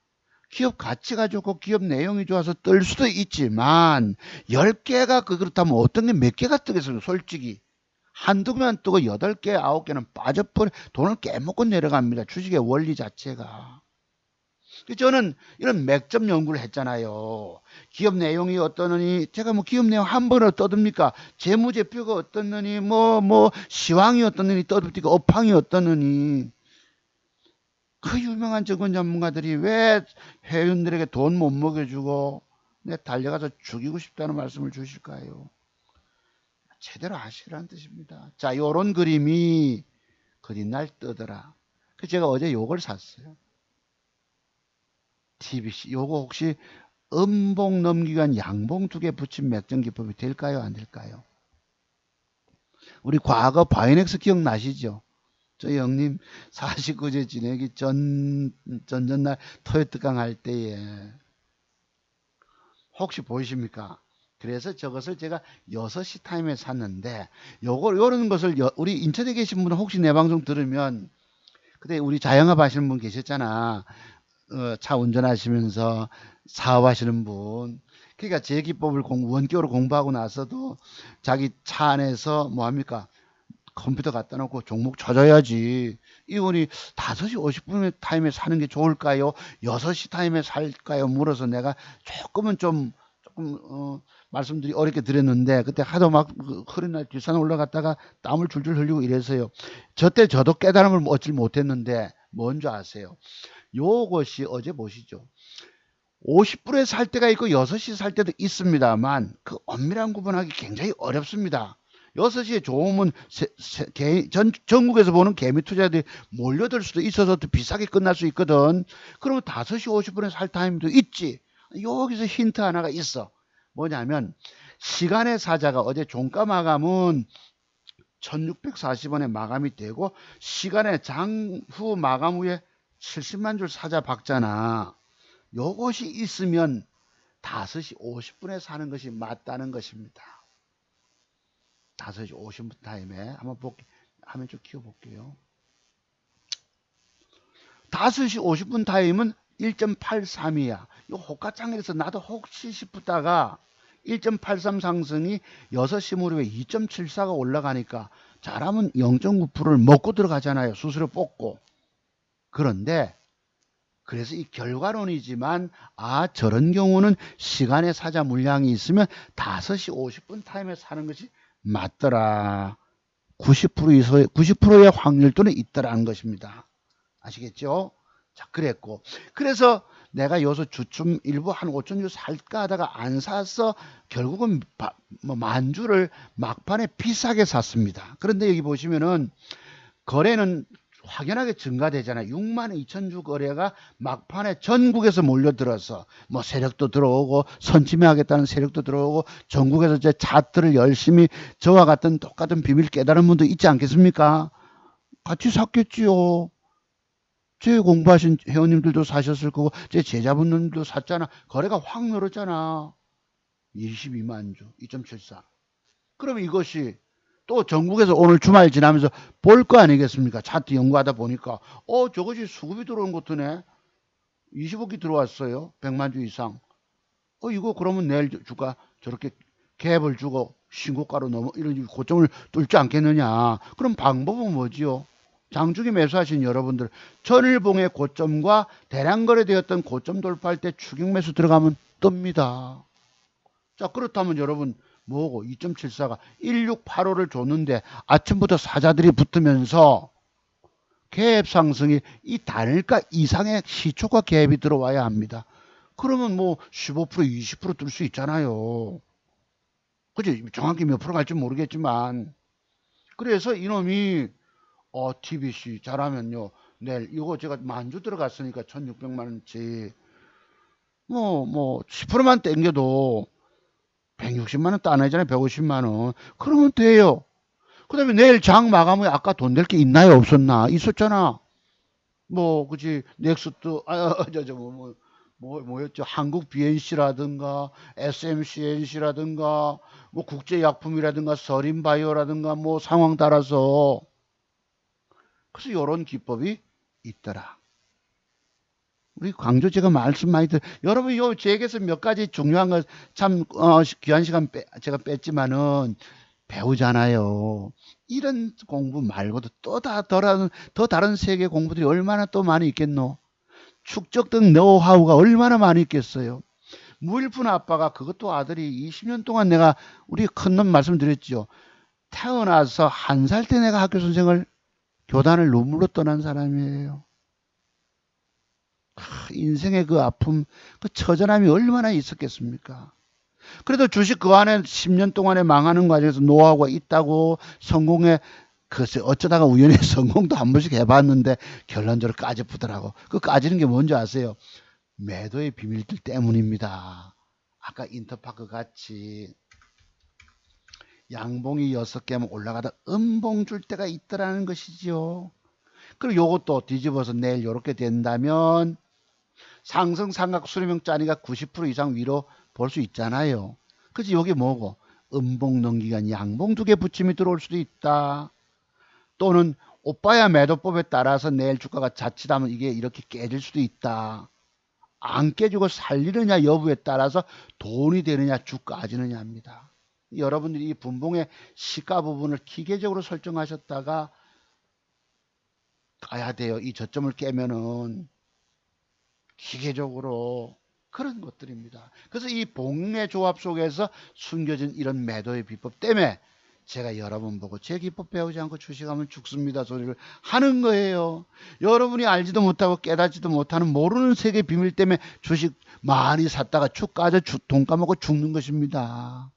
기업 가치가 좋고 기업 내용이 좋아서 뜰 수도 있지만 10개가 그렇다면 어떤 게 몇 개가 뜨겠어요 솔직히. 한두 개만 뜨고 8개, 9개는 빠져버려 돈을 깨먹고 내려갑니다. 주식의 원리 자체가. 저는 이런 맥점 연구를 했잖아요. 기업 내용이 어떠느니, 제가 뭐 기업 내용 한 번으로 떠듭니까? 재무제표가 어떠느니, 시황이 어떠느니 떠듭니까? 업황이 어떠느니. 그 유명한 증권 전문가들이 왜 회원들에게 돈 못 먹여주고 내 달려가서 죽이고 싶다는 말씀을 주실까요? 제대로 하시라는 뜻입니다. 자, 요런 그림이 그린 날 뜨더라. 그래서 제가 어제 요걸 샀어요. TBC. 요거 혹시 음봉 넘기간 양봉 2개 붙인 맥점 기법이 될까요? 안 될까요? 우리 과거 바이넥스 기억나시죠? 저 형님 49제 지내기 전날 토요특강 할 때에 혹시 보이십니까? 그래서 저것을 제가 6시 타임에 샀는데 요런 것을 우리 인천에 계신 분은 혹시 내 방송 들으면 그때 우리 자영업 하시는 분 계셨잖아. 차 운전하시면서 사업하시는 분. 그러니까 제 기법을 원격으로 공부하고 나서도 자기 차 안에서 뭐 합니까? 컴퓨터 갖다 놓고 종목 찾아야지. 이분이 5시 50분 타임에 사는 게 좋을까요? 6시 타임에 살까요? 물어서 내가 조금 말씀드리 어렵게 드렸는데 그때 하도 막 흐린 날 뒷산 올라갔다가 땀을 줄줄 흘리고 이래서요. 저때 저도 깨달음을 얻질 못했는데 뭔지 아세요? 요것이 어제 보시죠. 50불에 살 때가 있고 6시 살 때도 있습니다만 그 엄밀한 구분하기 굉장히 어렵습니다. 6시에 좋으면 전국에서 보는 개미 투자들이 몰려들 수도 있어서 더 비싸게 끝날 수 있거든. 그러면 5시 50분에 살 타임도 있지. 여기서 힌트 하나가 있어. 뭐냐면 시간의 사자가 어제 종가 마감은 1640원에 마감이 되고 시간의 장후 마감 후에 70만 줄 사자 박잖아. 요것이 있으면 5시 50분에 사는 것이 맞다는 것입니다. 5시 50분 타임에 한번 화면 좀 키워볼게요. 5시 50분 타임은 1.83이야. 이 호가창에서 나도 혹시 싶다가 1.83 상승이 6시 무렵에 2.74가 올라가니까 잘하면 0.9%를 먹고 들어가잖아요. 수수료 뽑고. 그런데 그래서 이 결과론이지만 저런 경우는 시간의 사자 물량이 있으면 5시 50분 타임에 사는 것이 맞더라. 90%의 확률도는 있더라는 것입니다. 아시겠죠? 자, 그랬고. 그래서 내가 여기서 주춤 일부 한 5천 주 살까 하다가 안 사서 결국은 만주를 막판에 비싸게 샀습니다. 그런데 여기 보시면은 거래는 확연하게 증가되잖아요. 6만 2천 주 거래가 막판에 전국에서 몰려들어서 뭐 세력도 들어오고 선침해하겠다는 세력도 들어오고 전국에서 제 차트를 열심히 저와 같은 똑같은 비밀 깨달은 분도 있지 않겠습니까? 같이 샀겠지요. 제 공부하신 회원님들도 사셨을 거고 제 제자분들도 샀잖아. 거래가 확 늘었잖아. 22만 주, 2.74. 그러면 이것이 또 전국에서 오늘 주말 지나면서 볼 거 아니겠습니까? 차트 연구하다 보니까 저것이 수급이 들어온 것도네. 25기 들어왔어요. 100만 주 이상. 이거 그러면 내일 주가 저렇게 갭을 주고 신고가로 넘어 이런 고점을 뚫지 않겠느냐. 그럼 방법은 뭐지요? 장중에 매수하신 여러분들 전일봉의 고점과 대량 거래되었던 고점 돌파할 때 추격 매수 들어가면 뜹니다. 자, 그렇다면 여러분 뭐고 2.74가 1685를 줬는데 아침부터 사자들이 붙으면서 갭 상승이 이 단일가 이상의 시초가 갭이 들어와야 합니다. 그러면 뭐 15% 20% 뜰 수 있잖아요. 그지? 정확히 몇 프로 갈지 모르겠지만 그래서 이놈이 TBC 잘하면요 내일 이거 제가 만주 들어갔으니까 1600만 원치 뭐 10%만 땡겨도 160만 원 따내잖아요. 150만 원. 그러면 돼요. 그 다음에 내일 장 마감 후에 아까 돈 될 게 있나요? 없었나? 있었잖아. 그치. 넥스트, 뭐였죠? 한국 BNC라든가, SMCNC라든가, 뭐 국제약품이라든가, 서린바이오라든가, 뭐 상황 따라서. 그래서 이런 기법이 있더라. 우리 광주 제가 말씀 많이 여러분 제게서 몇 가지 중요한 거 참 귀한 시간 제가 뺐지만은 배우잖아요. 이런 공부 말고도 더 다른 세계 공부들이 얼마나 또 많이 있겠노? 축적된 노하우가 얼마나 많이 있겠어요. 무일푼 아빠가 그것도 아들이 20년 동안 내가 우리 큰놈 말씀드렸죠. 태어나서 한 살 때 내가 학교 선생을 교단을 눈물로 떠난 사람이에요. 인생의 그 아픔, 그 처절함이 얼마나 있었겠습니까? 그래도 주식 그 안에 10년 동안에 망하는 과정에서 노하우가 있다고 성공에 글쎄 어쩌다가 우연히 성공도 한 번씩 해봤는데 결론적으로 까져보더라고. 그 까지는 게 뭔지 아세요? 매도의 비밀들 때문입니다. 아까 인터파크 같이 양봉이 6개면 올라가다 음봉 줄 때가 있더라는 것이지요. 그리고 요것도 뒤집어서 내일 이렇게 된다면 상승 삼각 수렴형 짜리가 90% 이상 위로 볼 수 있잖아요. 그치 여기 뭐고 음봉 넘기간 양봉 2개 붙임이 들어올 수도 있다. 또는 오빠야 매도법에 따라서 내일 주가가 자칫하면 이게 이렇게 깨질 수도 있다. 안 깨지고 살리느냐 여부에 따라서 돈이 되느냐 주가 아지느냐 합니다. 여러분들이 이 분봉의 시가 부분을 기계적으로 설정하셨다가 가야 돼요. 이 저점을 깨면은 기계적으로 그런 것들입니다. 그래서 이 봉의 조합 속에서 숨겨진 이런 매도의 비법 때문에 제가 여러분 보고 제 기법 배우지 않고 주식하면 죽습니다 소리를 하는 거예요. 여러분이 알지도 못하고 깨닫지도 못하는 모르는 세계 비밀 때문에 주식 많이 샀다가 축 까져 돈 까먹고 죽는 것입니다.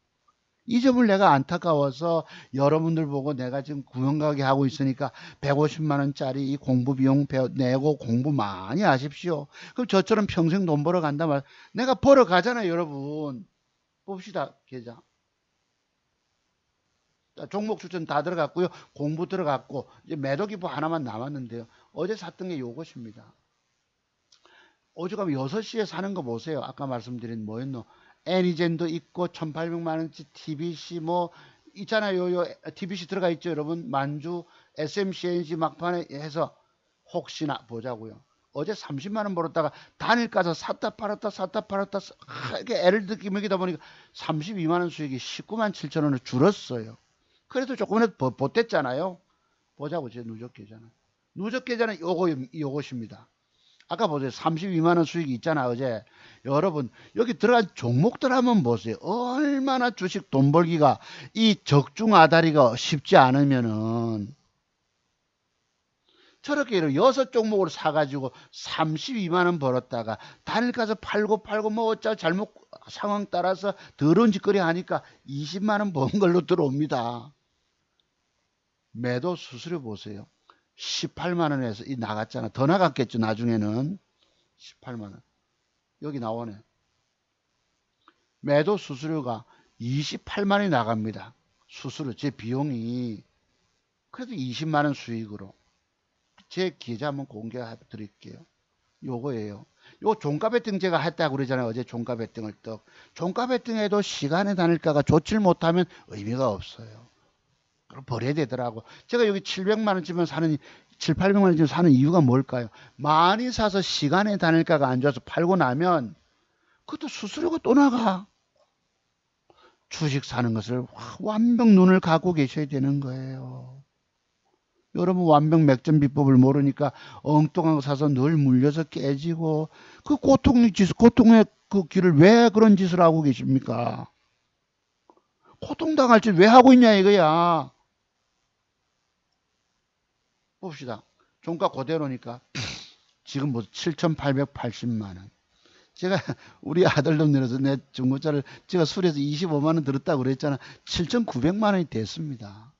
이 점을 내가 안타까워서 여러분들 보고 내가 지금 구멍가게 하고 있으니까 150만 원짜리 이 공부 비용 내고 공부 많이 하십시오. 그럼 저처럼 평생 돈 벌어 간단 말. 내가 벌어 가잖아요, 여러분. 봅시다, 계좌. 종목 추천 다 들어갔고요. 공부 들어갔고 이제 매도 기부 하나만 남았는데요. 어제 샀던 게 요것입니다. 오죽하면 6시에 사는 거 보세요. 아까 말씀드린 뭐였노? 애니젠도 있고 1800만 원치 TBC 뭐 있잖아요. 요 TBC 들어가 있죠, 여러분. 만주 SMCNG 막판에 해서 혹시나 보자고요. 어제 30만 원 벌었다가 단일 가서 샀다 팔았다 이렇게 애를 먹이다 보니까 32만 원 수익이 19만 7천 원을 줄었어요. 그래도 조금이라도 보탰잖아요. 보자고 제 누적 계좌는. 누적 계좌는 요것입니다. 아까 보세요. 32만 원 수익이 있잖아 어제. 여러분 여기 들어간 종목들 한번 보세요. 얼마나 주식 돈 벌기가 이 적중아다리가 쉽지 않으면은 저렇게 6종목으로 사가지고 32만 원 벌었다가 단일 가서 팔고 뭐 어쩌 잘못 상황 따라서 더러운 짓거리 하니까 20만 원 번 걸로 들어옵니다. 매도 수수료 보세요. 18만 원에서 이 나갔잖아. 더 나갔겠죠 나중에는. 18만 원. 여기 나오네. 매도 수수료가 28만 원이 나갑니다. 수수료 제 비용이. 그래도 20만 원 수익으로. 제 계좌 한번 공개해 드릴게요. 요거예요. 요 종가 베팅 제가 했다고 그러잖아요. 어제 종가 베팅을 종가 베팅해도 시간의 단일가가 좋질 못하면 의미가 없어요. 그럼 버려야 되더라고. 제가 여기 700만 원쯤에 사는 7, 800만 원쯤 사는 이유가 뭘까요? 많이 사서 시간의 단일가가 안 좋아서 팔고 나면 그것도 수수료가 또 나가. 주식 사는 것을 완벽 눈을 갖고 계셔야 되는 거예요. 여러분 완벽 맥점 비법을 모르니까 엉뚱한 거 사서 늘 물려서 깨지고 그 고통의 그 길을 왜 그런 짓을 하고 계십니까? 고통당할 짓 왜 하고 있냐 이거야. 봅시다. 종가 그대로니까 지금 뭐 7,880만 원. 제가 우리 아들놈 내려서 내 중고차를 제가 수리해서 25만 원 들었다고 그랬잖아. 7,900만 원이 됐습니다.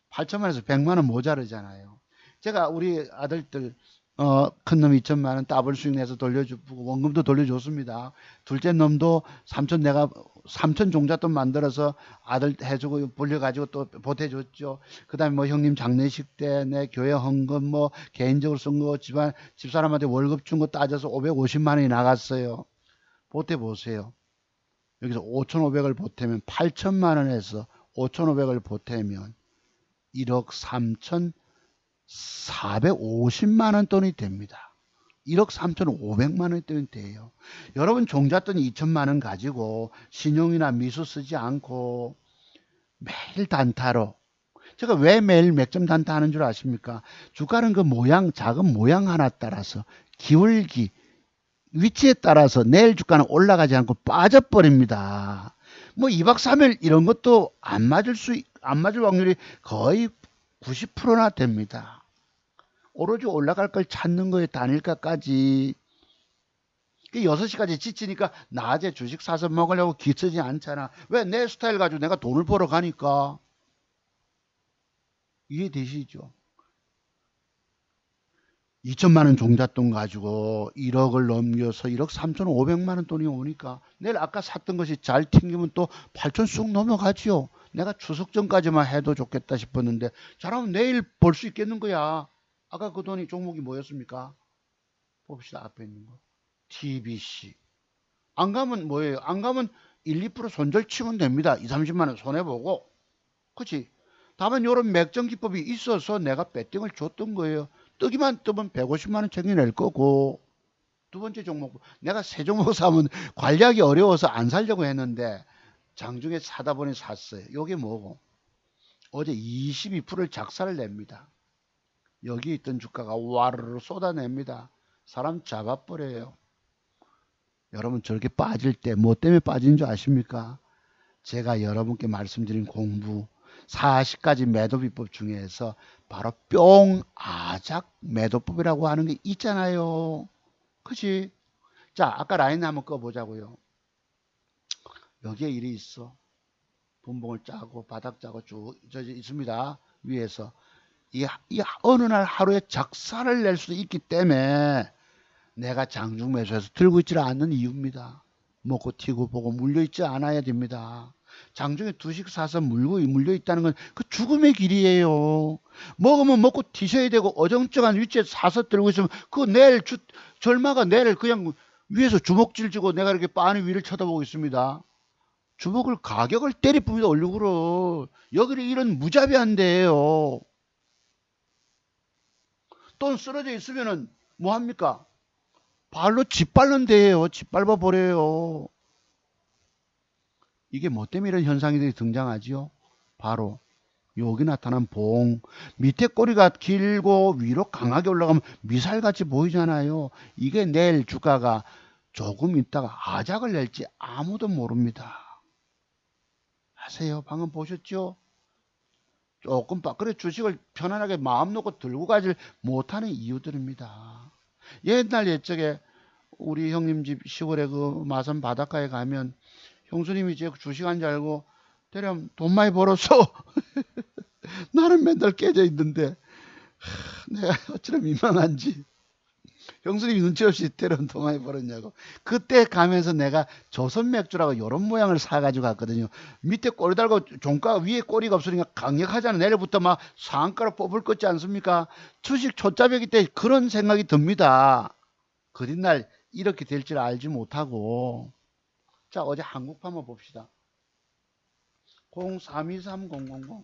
8천만 원에서 100만 원 모자르잖아요. 제가 우리 아들들 큰 놈 2천만 원 더블 수익 내서 돌려주고 원금도 돌려줬습니다. 둘째 놈도 3천 내가 3천 종잣돈 만들어서 아들 해주고 불려가지고 또 보태줬죠. 그 다음에 뭐 형님 장례식 때 내 교회 헌금 뭐 개인적으로 쓴 거 집사람한테 월급 준 거 따져서 550만 원이 나갔어요. 보태보세요. 여기서 5,500을 보태면 8천만 원에서 5,500을 보태면 1억 3,450만 원 돈이 됩니다. 1억 3,500만 원 돈이 돼요. 여러분 종잣돈 2천만 원 가지고 신용이나 미수 쓰지 않고 매일 단타로. 제가 왜 매일 맥점 단타 하는 줄 아십니까? 주가는 그 모양, 작은 모양 하나 따라서 기울기, 위치에 따라서 내일 주가는 올라가지 않고 빠져버립니다. 뭐 2박 3일 이런 것도 안 맞을 확률이 거의 90%나 됩니다. 오로지 올라갈 걸 찾는 거에 단일가까지. 6시까지 지치니까 낮에 주식 사서 먹으려고 기쓰지 않잖아. 왜? 내 스타일 가지고 내가 돈을 벌어 가니까. 이해되시죠? 2천만 원 종잣돈 가지고 1억을 넘겨서 1억 3,500만 원 돈이 오니까 내일 아까 샀던 것이 잘 튕기면 또 8천 쑥 넘어가지요. 내가 추석 전까지만 해도 좋겠다 싶었는데 잘하면 내일 벌 수 있겠는 거야. 아까 그 돈이 종목이 뭐였습니까? 봅시다. 앞에 있는 거. TBC. 안 가면 뭐예요? 안 가면 1, 2% 손절 치면 됩니다. 2, 30만 원 손해보고. 그치? 다만 이런 맥정 기법이 있어서 내가 배팅을 줬던 거예요. 뜨기만 뜨면 150만 원 챙겨낼 거고. 두 번째 종목. 내가 세 종목 사면 관리하기 어려워서 안 살려고 했는데 장중에 사다 보니 샀어요. 요게 뭐고? 어제 22%를 작사를 냅니다. 여기 있던 주가가 와르르 쏟아냅니다. 사람 잡아버려요. 여러분 저렇게 빠질 때 뭐 때문에 빠진 줄 아십니까? 제가 여러분께 말씀드린 공부 40가지 매도 비법 중에서 바로 뿅아작 매도법이라고 하는 게 있잖아요. 그치? 자, 아까 라인 한번 꺼보자고요. 여기에 일이 있어. 분봉을 짜고 바닥 짜고 쭉 있습니다. 위에서. 이 어느 날 하루에 작사를 낼 수도 있기 때문에 내가 장중 매수해서 들고 있지 않는 이유입니다. 먹고 튀고 보고 물려있지 않아야 됩니다. 장중에 주식 사서 물려있다는 건 그 죽음의 길이에요. 먹으면 먹고 튀셔야 되고 어정쩡한 위치에 사서 들고 있으면 그 내일 절마가 내일 그냥 위에서 주먹질 지고 내가 이렇게 빤히 위를 쳐다보고 있습니다. 주먹을 가격을 때리쁩니다. 얼굴을. 여기를 이런 무자비한데요. 돈 쓰러져 있으면은 뭐합니까? 발로 짓밟는 데예요. 짓밟아 버려요. 이게 뭐 때문에 이런 현상이 등장하지요? 바로 여기 나타난 봉. 밑에 꼬리가 길고 위로 강하게 올라가면 미살같이 보이잖아요. 이게 내일 주가가 조금 있다가 아작을 낼지 아무도 모릅니다. 아세요? 방금 보셨죠? 조금 그래 주식을 편안하게 마음 놓고 들고 가질 못하는 이유들입니다. 옛날 옛적에 우리 형님 집 시골에 그 마산 바닷가에 가면 형수님이 제 주식한 줄 알고 대령 돈 많이 벌었어. 나는 맨날 깨져 있는데 내가 어찌나 민망한지. 형수님이 눈치 없이 대령 돈 많이 벌었냐고. 그때 가면서 내가 조선 맥주라고 이런 모양을 사가지고 갔거든요. 밑에 꼬리 달고 종가 위에 꼬리가 없으니까 강력하잖아. 내일부터 막 상가로 뽑을 거지 않습니까? 주식 초짜배기 때 그런 생각이 듭니다. 그 뒷날 이렇게 될 줄 알지 못하고. 자, 어제 한국파 한번 봅시다. 0323000.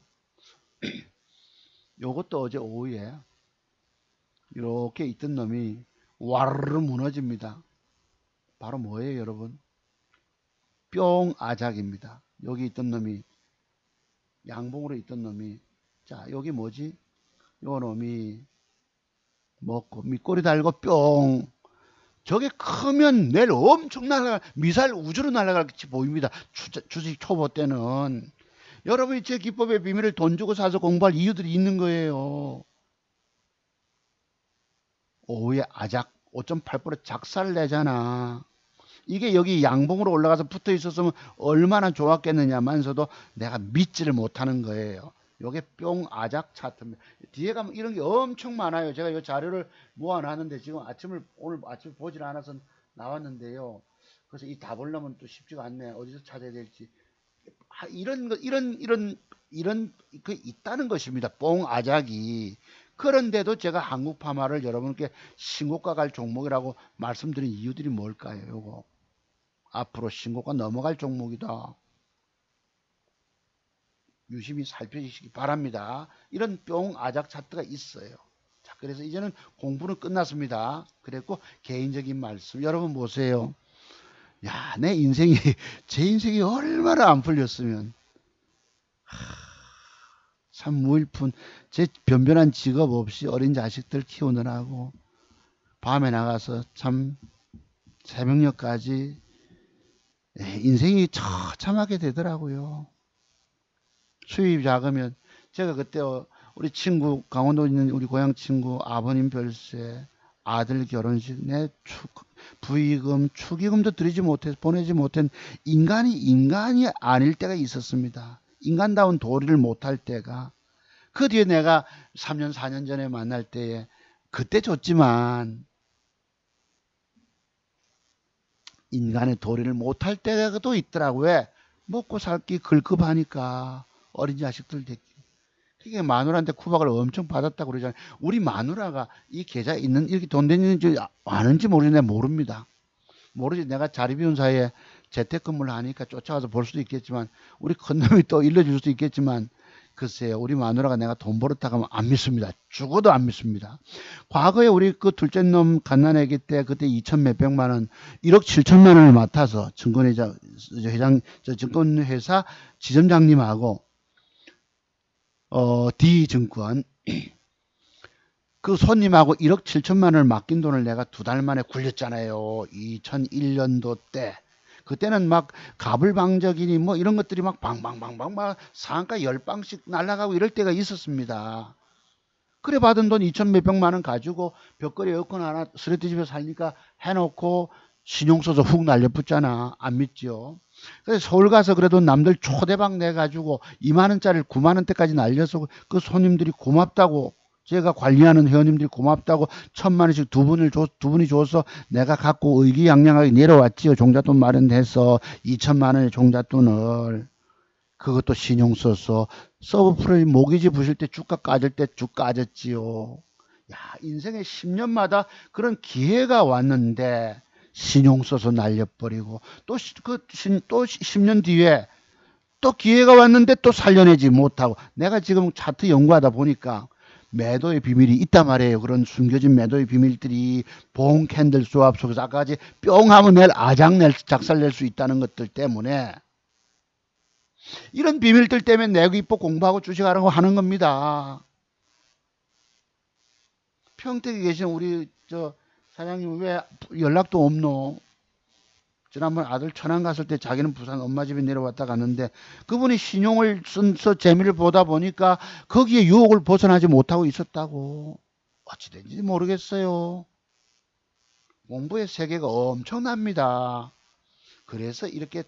요것도 어제 오후에 이렇게 있던 놈이 와르르 무너집니다. 바로 뭐예요, 여러분? 뿅아작입니다. 여기 있던 놈이 양봉으로 있던 놈이 자, 여기 뭐지? 요 놈이 먹고 밑꼬리 달고 뿅. 저게 크면 내일 엄청 미사일 우주로 날아갈 같이 보입니다. 주식 초보 때는. 여러분이 제 기법의 비밀을 돈 주고 사서 공부할 이유들이 있는 거예요. 오후에 아작 5.8% 작살 내잖아. 이게 여기 양봉으로 올라가서 붙어 있었으면 얼마나 좋았겠느냐면서도 내가 믿지를 못하는 거예요. 요게 뿅 아작 차트입니다. 뒤에 가면 이런 게 엄청 많아요. 제가 이 자료를 모아놨는데 지금 오늘 아침에 보질 않아서 나왔는데요. 그래서 이 다 보려면 또 쉽지가 않네. 어디서 찾아야 될지. 이런 그 있다는 것입니다. 뽕 아작이. 그런데도 제가 한국 파마를 여러분께 신고가 갈 종목이라고 말씀드린 이유들이 뭘까요? 요거 앞으로 신고가 넘어갈 종목이다. 유심히 살펴주시기 바랍니다. 이런 뿅 아작 차트가 있어요. 자, 그래서 이제는 공부는 끝났습니다. 그랬고 개인적인 말씀 여러분 보세요. 야, 내 인생이 제 인생이 얼마나 안 풀렸으면 참 무일푼. 제 변변한 직업 없이 어린 자식들 키우느라고 밤에 나가서 참 새벽녘까지 인생이 처참하게 되더라고요. 수입이 작으면 제가 그때 우리 친구 강원도에 있는 우리 고향 친구 아버님 별세 아들 결혼식 내 부의금 축의금도 드리지 못해서 보내지 못한 인간이 아닐 때가 있었습니다. 인간다운 도리를 못할 때가. 그 뒤에 내가 3년 4년 전에 만날 때에 그때 줬지만 인간의 도리를 못할 때가 또 있더라고요. 왜? 먹고 살기 걸급하니까 어린 자식들 데리고. 그게 마누라한테 구박을 엄청 받았다고 그러잖아요. 우리 마누라가 이 계좌에 있는 이렇게 돈 되는지 아는지 모르겠네. 모릅니다. 모르지. 내가 자리 비운 사이에 재택근무를 하니까 쫓아가서 볼 수도 있겠지만 우리 큰놈이 또 일러줄 수도 있겠지만 글쎄요. 우리 마누라가 내가 돈 벌었다고 하면 안 믿습니다. 죽어도 안 믿습니다. 과거에 우리 그 둘째 놈 갓난아기 때 그때 2천 몇백만 원 1억 7천만 원을 맡아서 증권회사 지점장님하고 D증권 그 손님하고 1억 7천만 원을 맡긴 돈을 내가 2달 만에 굴렸잖아요. 2001년도 때. 그때는 막 가불방적이니 뭐 이런 것들이 막 방방방방 막 상한가 10방씩 날아가고 이럴 때가 있었습니다. 그래 받은 돈 2천 몇백만 원 가지고 벽걸이 에어컨 하나 스레트 집에 살니까 해놓고 신용 써서 훅 날려붙잖아. 안 믿죠? 그래서 서울 가서 그래도 남들 초대박 내가지고 2만 원짜리를 9만 원대까지 날려서 그 손님들이 고맙다고 제가 관리하는 회원님들이 고맙다고 1,000만 원씩 두 분이 줘서 내가 갖고 의기양양하게 내려왔지요. 종잣돈 마련해서 2천만 원의 종잣돈을. 그것도 신용 써서 서브프라임 모기지 부실 때 주가 까질 때 주 까졌지요. 야, 인생의 10년마다 그런 기회가 왔는데 신용 써서 날려버리고 또 10년 뒤에 또 기회가 왔는데 또 살려내지 못하고 내가 지금 차트 연구하다 보니까 매도의 비밀이 있단 말이에요. 그런 숨겨진 매도의 비밀들이 봉 캔들 조합 속에서 아까까지 뿅 하면 작살 낼 수 있다는 것들 때문에 이런 비밀들 때문에 내고 입고 공부하고 주식하라고 하는 겁니다. 평택에 계신 우리 사장님 왜 연락도 없노? 지난번 아들 천안 갔을 때 자기는 부산 엄마 집에 내려왔다 갔는데 그분이 신용을 쓴서 재미를 보다 보니까 거기에 유혹을 벗어나지 못하고 있었다고. 어찌 된지 모르겠어요. 공부의 세계가 엄청납니다. 그래서 이렇게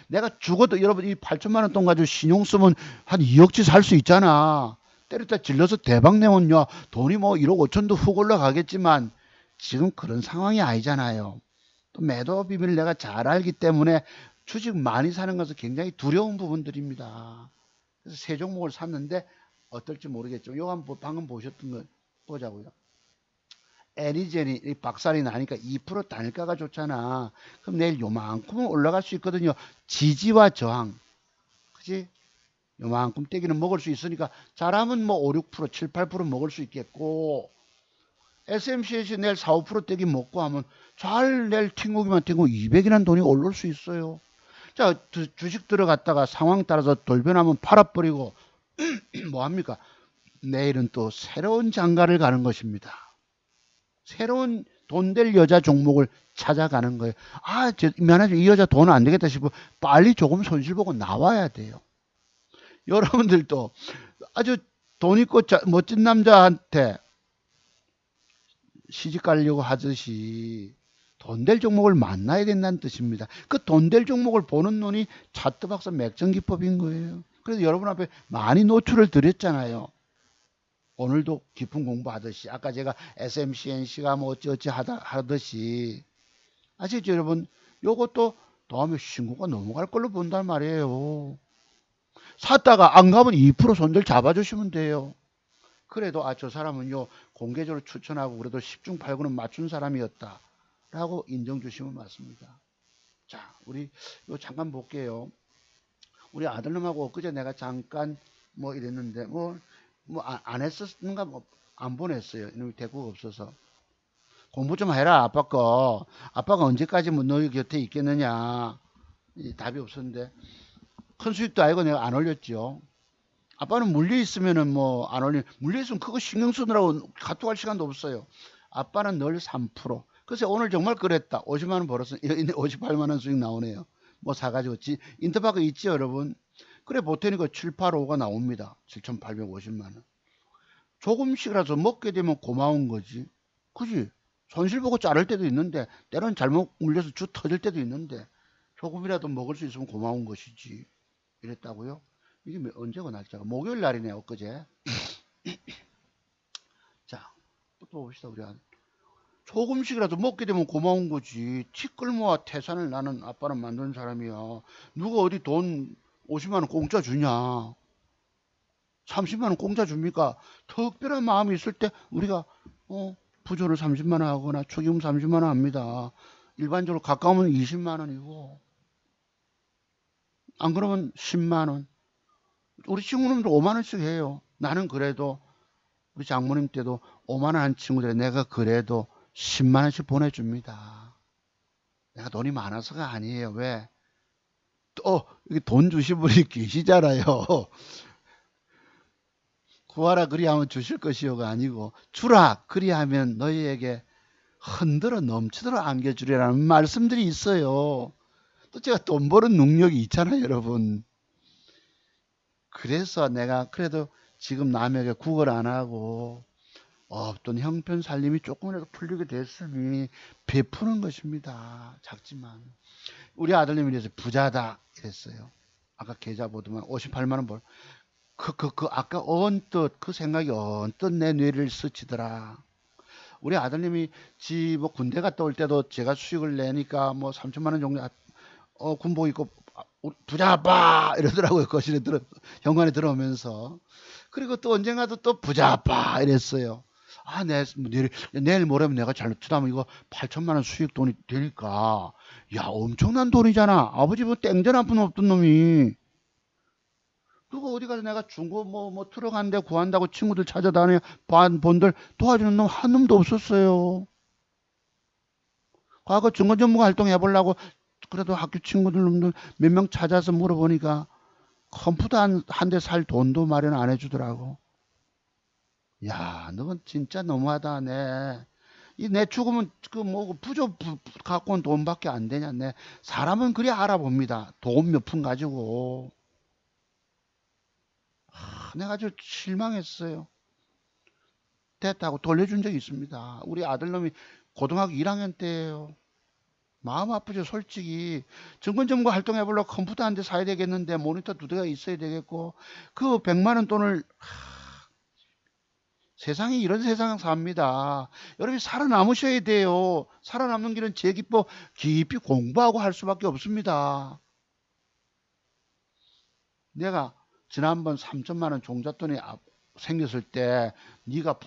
내가 죽어도 여러분 이 8천만 원 돈 가지고 신용 쓰면 한 2억치 살 수 있잖아. 때렸다 질러서 대박 내면요 돈이 뭐 1억 5천도 훅 올라가겠지만 지금 그런 상황이 아니잖아요. 또 매도 비밀을 내가 잘 알기 때문에 주식 많이 사는 것은 굉장히 두려운 부분들입니다. 그래서 세 종목을 샀는데 어떨지 모르겠죠. 요거 방금 보셨던 거 보자고요. 에리젠이 박살이 나니까 2% 단일가가 좋잖아. 그럼 내일 요만큼은 올라갈 수 있거든요. 지지와 저항. 그지? 요만큼 떼기는 먹을 수 있으니까 잘하면 뭐 5, 6%, 7, 8% 먹을 수 있겠고 SMC에서 내일 4, 5% 떼기 먹고 하면 잘 내일 튕고기만 튕고 200이라는 돈이 올라올 수 있어요. 자, 주식 들어갔다가 상황 따라서 돌변하면 팔아버리고 뭐합니까? 내일은 또 새로운 장가를 가는 것입니다. 새로운 돈 될 여자 종목을 찾아가는 거예요. 아, 미안하죠. 이 여자 돈 안 되겠다 싶으면 빨리 조금 손실 보고 나와야 돼요. 여러분들도 아주 돈 있고 멋진 남자한테 시집 가려고 하듯이 돈 될 종목을 만나야 된다는 뜻입니다. 그 돈 될 종목을 보는 눈이 차트 박사 맥정기법인 거예요. 그래서 여러분 앞에 많이 노출을 드렸잖아요. 오늘도 깊은 공부하듯이 아까 제가 SMCNC가 뭐 어찌어찌 하듯이 아시죠 여러분? 요것도 다음에 신고가 넘어갈 걸로 본단 말이에요. 샀다가 안 가면 2% 손절 잡아주시면 돼요. 그래도 저 사람은요 공개적으로 추천하고 그래도 10중 8구는 맞춘 사람이었다 라고 인정 주시면 맞습니다. 자, 우리 요 잠깐 볼게요. 우리 아들놈하고 엊그제 내가 잠깐 뭐 이랬는데 뭐 안 했었는가 뭐 안 보냈어요. 이놈이 대꾸가 없어서. 공부 좀 해라 아빠 거. 아빠가 언제까지 뭐 너희 곁에 있겠느냐. 답이 없었는데 큰 수익도 아니고 내가 안 올렸죠. 아빠는 물려 있으면은 뭐 안 올리, 물려 있으면 그거 신경 쓰느라고 카톡할 시간도 없어요. 아빠는 늘 3%. 글쎄 오늘 정말 그랬다. 50만 원 벌었어. 58만 원 수익 나오네요. 뭐 사가지고 인터파크 있지 여러분. 그래 보태니까 785가 나옵니다. 7,850만 원. 조금씩이라도 먹게 되면 고마운 거지. 그지? 손실 보고 자를 때도 있는데 때로는 잘못 물려서 주 터질 때도 있는데 조금이라도 먹을 수 있으면 고마운 것이지. 이랬다고요? 이게 언제가 날짜가? 목요일 날이네요. 엊그제. 자, 또 봅시다. 우리 조금씩이라도 먹게 되면 고마운 거지. 티끌모아 태산을 나는 아빠는 만드는 사람이야. 누가 어디 돈 50만 원 공짜 주냐? 30만 원 공짜 줍니까? 특별한 마음이 있을 때 우리가 부조를 30만 원 하거나 축의금 30만 원 합니다. 일반적으로 가까우면 20만 원이고 안 그러면 10만 원. 우리 친구놈도 5만 원씩 해요. 나는 그래도 우리 장모님 때도 5만 원 한 친구들 내가 그래도 10만 원씩 보내줍니다. 내가 돈이 많아서가 아니에요. 왜? 또 돈 주신 분이 계시잖아요. 구하라 그리하면 주실 것이요가 아니고 주라 그리하면 너희에게 흔들어 넘치도록 안겨주리라는 말씀들이 있어요. 또 제가 돈 버는 능력이 있잖아요 여러분. 그래서 내가 그래도 지금 남에게 구걸 안 하고 어떤 형편 살림이 조금이라도 풀리게 됐으니 베푸는 것입니다. 작지만 우리 아들님이 그래서 부자다 이랬어요. 아까 계좌 보더만 58만 원 벌. 아까 언뜻 그 생각이 언뜻 내 뇌를 스치더라. 우리 아들님이 뭐 군대 갔다 올 때도 제가 수익을 내니까 뭐 3천만 원 정도 군복 입고 부자 아빠 이러더라고요. 거실에 현관에 들어오면서. 그리고 또 언젠가도 또 부자 아빠 이랬어요. 내일 모레면 내가 잘못하면 이거 8천만 원 수익 돈이 되니까 야 엄청난 돈이잖아. 아버지 뭐 땡전 한 푼 없던 놈이 그거 어디 가서 내가 중고 뭐 트럭 한 대 구한다고 친구들 찾아다녀 본들 도와주는 놈 한 놈도 없었어요. 과거 증권전문가 활동 해보려고 그래도 학교 친구들 놈들 몇 명 찾아서 물어보니까 컴퓨터 한 대 살 돈도 마련 안 해주더라고. 야, 너는 진짜 너무하다, 내 죽으면 부조 갖고 온 돈밖에 안 되냐, 사람은 그리 알아봅니다. 돈 몇 푼 가지고. 내가 아주 실망했어요. 됐다고 돌려준 적이 있습니다. 우리 아들놈이 고등학교 1학년 때예요. 마음 아프죠, 솔직히. 증권전문가 활동해보려고 컴퓨터 한 대 사야 되겠는데 모니터 2대가 있어야 되겠고 그 100만 원 돈을 세상에 이런 세상 삽니다. 여러분이 살아남으셔야 돼요. 살아남는 길은 제 기법 깊이 공부하고 할 수밖에 없습니다. 내가 지난번 3천만 원 종잣돈이 생겼을 때 네가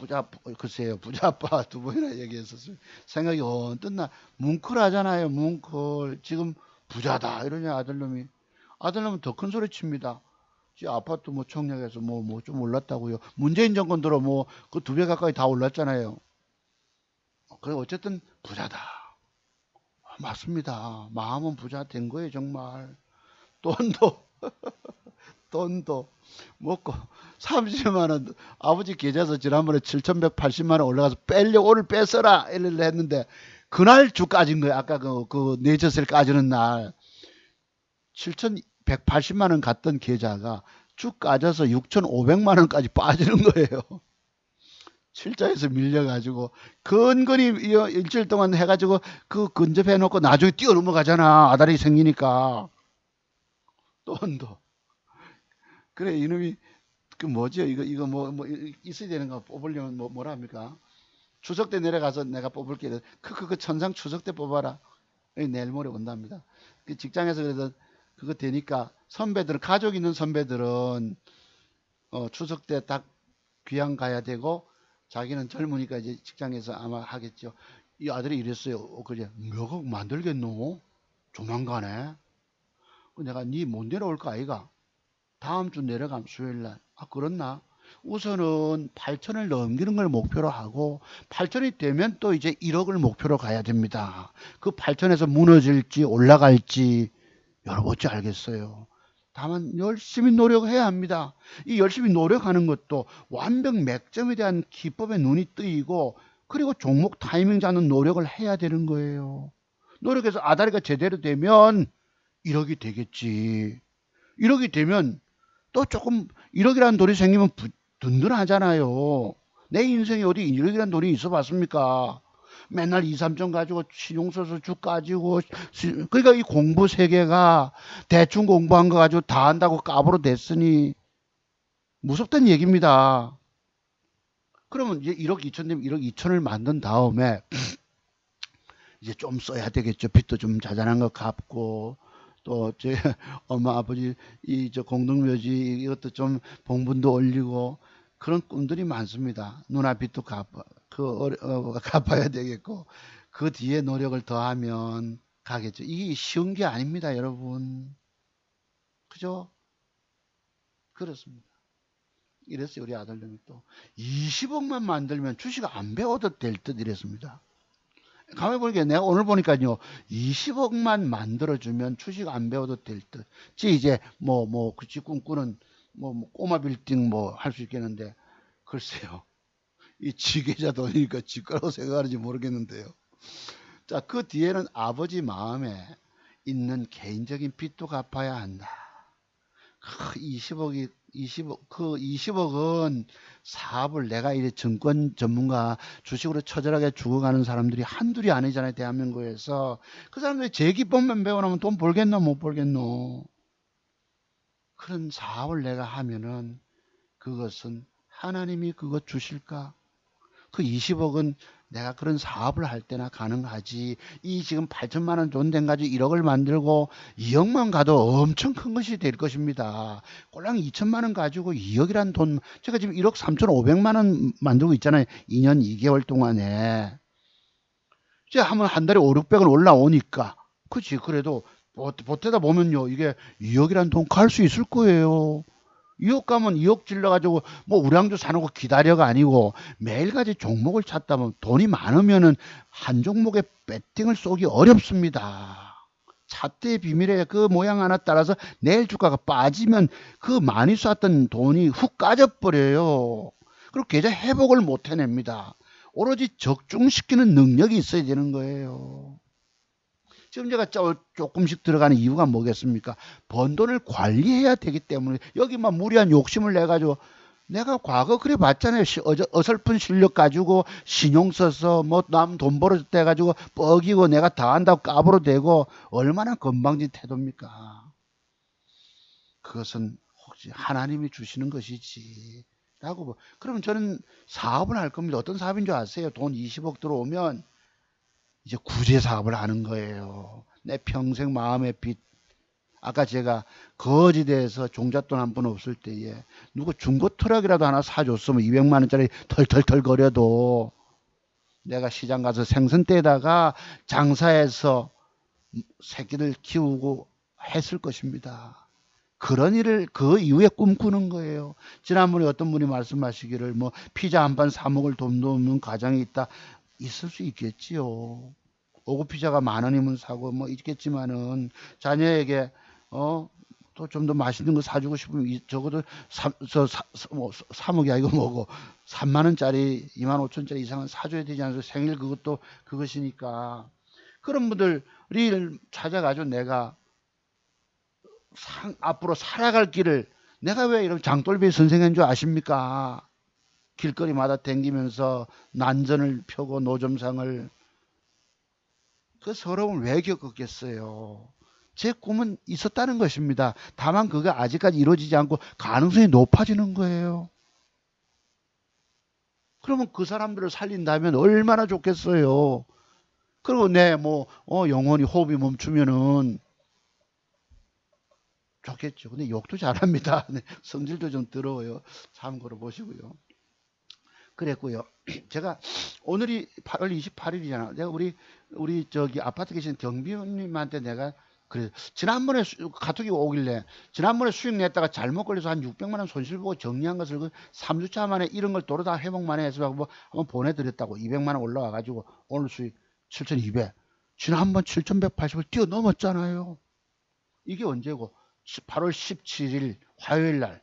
글쎄요 부자 아빠 2번이나 얘기했었어요. 생각이 언뜻 뭉클하잖아요. 뭉클. 지금 부자다 이러냐 아들놈이. 아들놈은 더 큰 소리 칩니다. 지 아파트 뭐 청약에서 뭐 좀 올랐다고요. 문재인 정권 들어 뭐 그 2배 가까이 다 올랐잖아요. 그래 어쨌든 부자다. 맞습니다. 마음은 부자 된 거예요 정말. 돈도 돈도 먹고 30만 원 아버지 계좌에서 지난번에 7,180만 원 올라가서 오늘 뺏어라 이러려 했는데 그날 주 까진 거예요. 아까 그 내젖을 까지는 날 7,180만 원 갔던 계좌가 주 까져서 6,500만 원까지 빠지는 거예요. 실자에서 밀려가지고 근근히 일주일 동안 해가지고 그 근접해 놓고 나중에 뛰어 넘어가잖아. 아다리 생기니까 돈도 그래 이놈이 그 뭐죠 이거 뭐 있어야 되는 거 뽑으려면 뭐라 합니까? 추석 때 내려가서 내가 뽑을게. 그 천상 추석 때 뽑아라. 내일 모레 온답니다. 그 직장에서 그래서 그거 되니까 선배들은 가족 있는 선배들은 추석 때 딱 귀향 가야 되고 자기는 젊으니까 이제 직장에서 아마 하겠죠. 이 아들이 이랬어요. 그제 몇억 만들겠노? 조만간에. 내가 니 못 내려올 거 아이가? 다음 주 내려가면 수요일날. 아 그렇나? 우선은 8천을 넘기는 걸 목표로 하고 8천이 되면 또 이제 1억을 목표로 가야 됩니다. 그 8천에서 무너질지 올라갈지 여러분 어찌 알겠어요. 다만 열심히 노력해야 합니다. 이 열심히 노력하는 것도 완벽 맥점에 대한 기법에 눈이 뜨이고 그리고 종목 타이밍 잡는 노력을 해야 되는 거예요. 노력해서 아다리가 제대로 되면 1억이 되겠지. 1억이 되면 또 조금 1억이라는 돈이 생기면 든든하잖아요. 내 인생에 어디 1억이라는 돈이 있어 봤습니까? 맨날 2, 3천 가지고 신용 써서 쭉 가지고 그러니까 이 공부 세계가 대충 공부한 거 가지고 다 한다고 까부로 됐으니 무섭다는 얘기입니다. 그러면 이제 1억 2천 되면 1억 2천을 만든 다음에 이제 좀 써야 되겠죠. 빚도 좀 자잘한 거 갚고 또 제 엄마 아버지 이 저 공동묘지 이것도 좀 봉분도 올리고 그런 꿈들이 많습니다. 누나 빚도 갚아야 되겠고 그 뒤에 노력을 더하면 가겠죠. 이게 쉬운 게 아닙니다, 여러분. 그죠? 그렇습니다. 이랬어요, 우리 아들님이 또 20억만 만들면 주식 안 배워도 될 듯 이랬습니다. 가만히 보니까 내가 오늘 보니까요 20억만 만들어주면 주식 안 배워도 될 듯. 이제 그치 꿈꾸는 꼬마 빌딩 할 수 있겠는데 글쎄요 이 지계자 돈이니까 지 거라고 생각하는지 모르겠는데요. 자, 그 뒤에는 아버지 마음에 있는 개인적인 빚도 갚아야 한다. 20억은 사업을 내가 이제 증권 전문가 주식으로 처절하게 죽어가는 사람들이 한둘이 아니잖아요. 대한민국에서. 그 사람들이 제 기법만 배워놓으면 돈 벌겠노 못 벌겠노. 그런 사업을 내가 하면은 그것은 하나님이 그것 주실까? 그 20억은 내가 그런 사업을 할 때나 가능하지. 이 지금 8천만 원 돈 된 가지고 1억을 만들고 2억만 가도 엄청 큰 것이 될 것입니다. 꼴랑 2천만 원 가지고 2억이란 돈, 제가 지금 1억 3천5백만 원 만들고 있잖아요. 2년 2개월 동안에. 이제 하면 한 달에 5, 600원 올라오니까. 그치. 그래도 보태다 보면요. 이게 2억이란 돈 갈 수 있을 거예요. 2억 가면 2억 질러가지고 우량주 사놓고 기다려가 아니고 매일같이 종목을 찾다 보면 돈이 많으면은 한 종목에 배팅을 쏘기 어렵습니다. 차트의 비밀에 그 모양 하나 따라서 내일 주가가 빠지면 그 많이 쐈던 돈이 훅 까져버려요. 그리고 계좌 회복을 못 해냅니다. 오로지 적중시키는 능력이 있어야 되는 거예요. 지금 제가 조금씩 들어가는 이유가 뭐겠습니까? 번 돈을 관리해야 되기 때문에 여기만 무리한 욕심을 내가지고 내가 과거 그래 봤잖아요. 어설픈 실력 가지고 신용 써서 남 돈 벌어줬다 해가지고 뻐기고 내가 다 한다고 까불어 대고 얼마나 건방진 태도입니까? 그것은 혹시 하나님이 주시는 것이지 라고 그러면 저는 사업을 할 겁니다. 어떤 사업인 줄 아세요? 돈 20억 들어오면 이제 구제 사업을 하는 거예요. 내 평생 마음의 빚. 아까 제가 거지대에서 종잣돈 한 번 없을 때에 누구 중고 트럭이라도 하나 사줬으면 200만 원짜리 털털털 거려도 내가 시장 가서 생선대에다가 장사해서 새끼들 키우고 했을 것입니다. 그런 일을 그 이후에 꿈꾸는 거예요. 지난번에 어떤 분이 말씀하시기를 피자 한 판 사 먹을 돈도 없는 가정이 있다. 있을 수 있겠지요. 오구 피자가 10,000원이면 사고 있겠지만은 자녀에게 또 좀 더 맛있는 거 사주고 싶으면 적어도 3억이 아니고 3만 원짜리 2만 5천짜리 이상은 사줘야 되지 않아서 생일 그것도 그것이니까 그런 분들이 찾아가지고 내가 앞으로 살아갈 길을 내가 왜 이런 장돌비 선생인 줄 아십니까? 길거리마다 댕기면서 난전을 펴고 노점상을 그 서러움을 왜 겪었겠어요? 제 꿈은 있었다는 것입니다. 다만 그게 아직까지 이루어지지 않고 가능성이 높아지는 거예요. 그러면 그 사람들을 살린다면 얼마나 좋겠어요. 그리고 영원히 호흡이 멈추면은 좋겠죠. 근데 욕도 잘합니다. 성질도 좀 더러워요. 참고로 보시고요. 그랬고요. 제가 오늘이 8월 28일이잖아. 내가 우리 저기 아파트 계신 경비원님한테 내가 그래 지난번에 카톡이 오길래 지난번에 수익 냈다가 잘못 걸려서 한 600만 원 손실 보고 정리한 것을 그 3주차 만에 이런 걸 도로 다 회복 만에 해서 한번 보내드렸다고 200만 원 올라와 가지고 오늘 수익 7,200. 지난번 7,180을 뛰어넘었잖아요. 이게 언제고 8월 17일 화요일 날,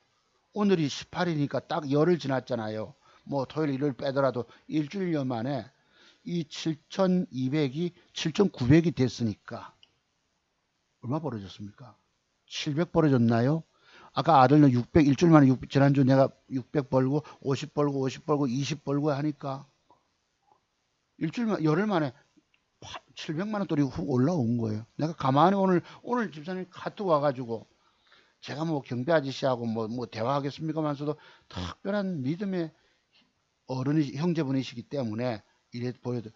오늘이 18일이니까 딱 열흘 지났잖아요. 뭐 토요일 일요일 빼더라도 일주일여 만에 이 7,200이 7,900이 됐으니까 얼마 벌어졌습니까? 700 벌어졌나요? 아까 아들은 600 일주일 만에 600, 지난주 내가 600 벌고 50 벌고 50 벌고 20 벌고 하니까 일주일 만 열흘 만에 700만 원 돈이 훅 올라온 거예요. 내가 가만히 오늘 집사님 카톡 와가지고 제가 뭐 경비 아저씨하고 뭐 대화하겠습니까 하면서도 특별한 믿음의 어른이 형제분이시기 때문에 이래 보여도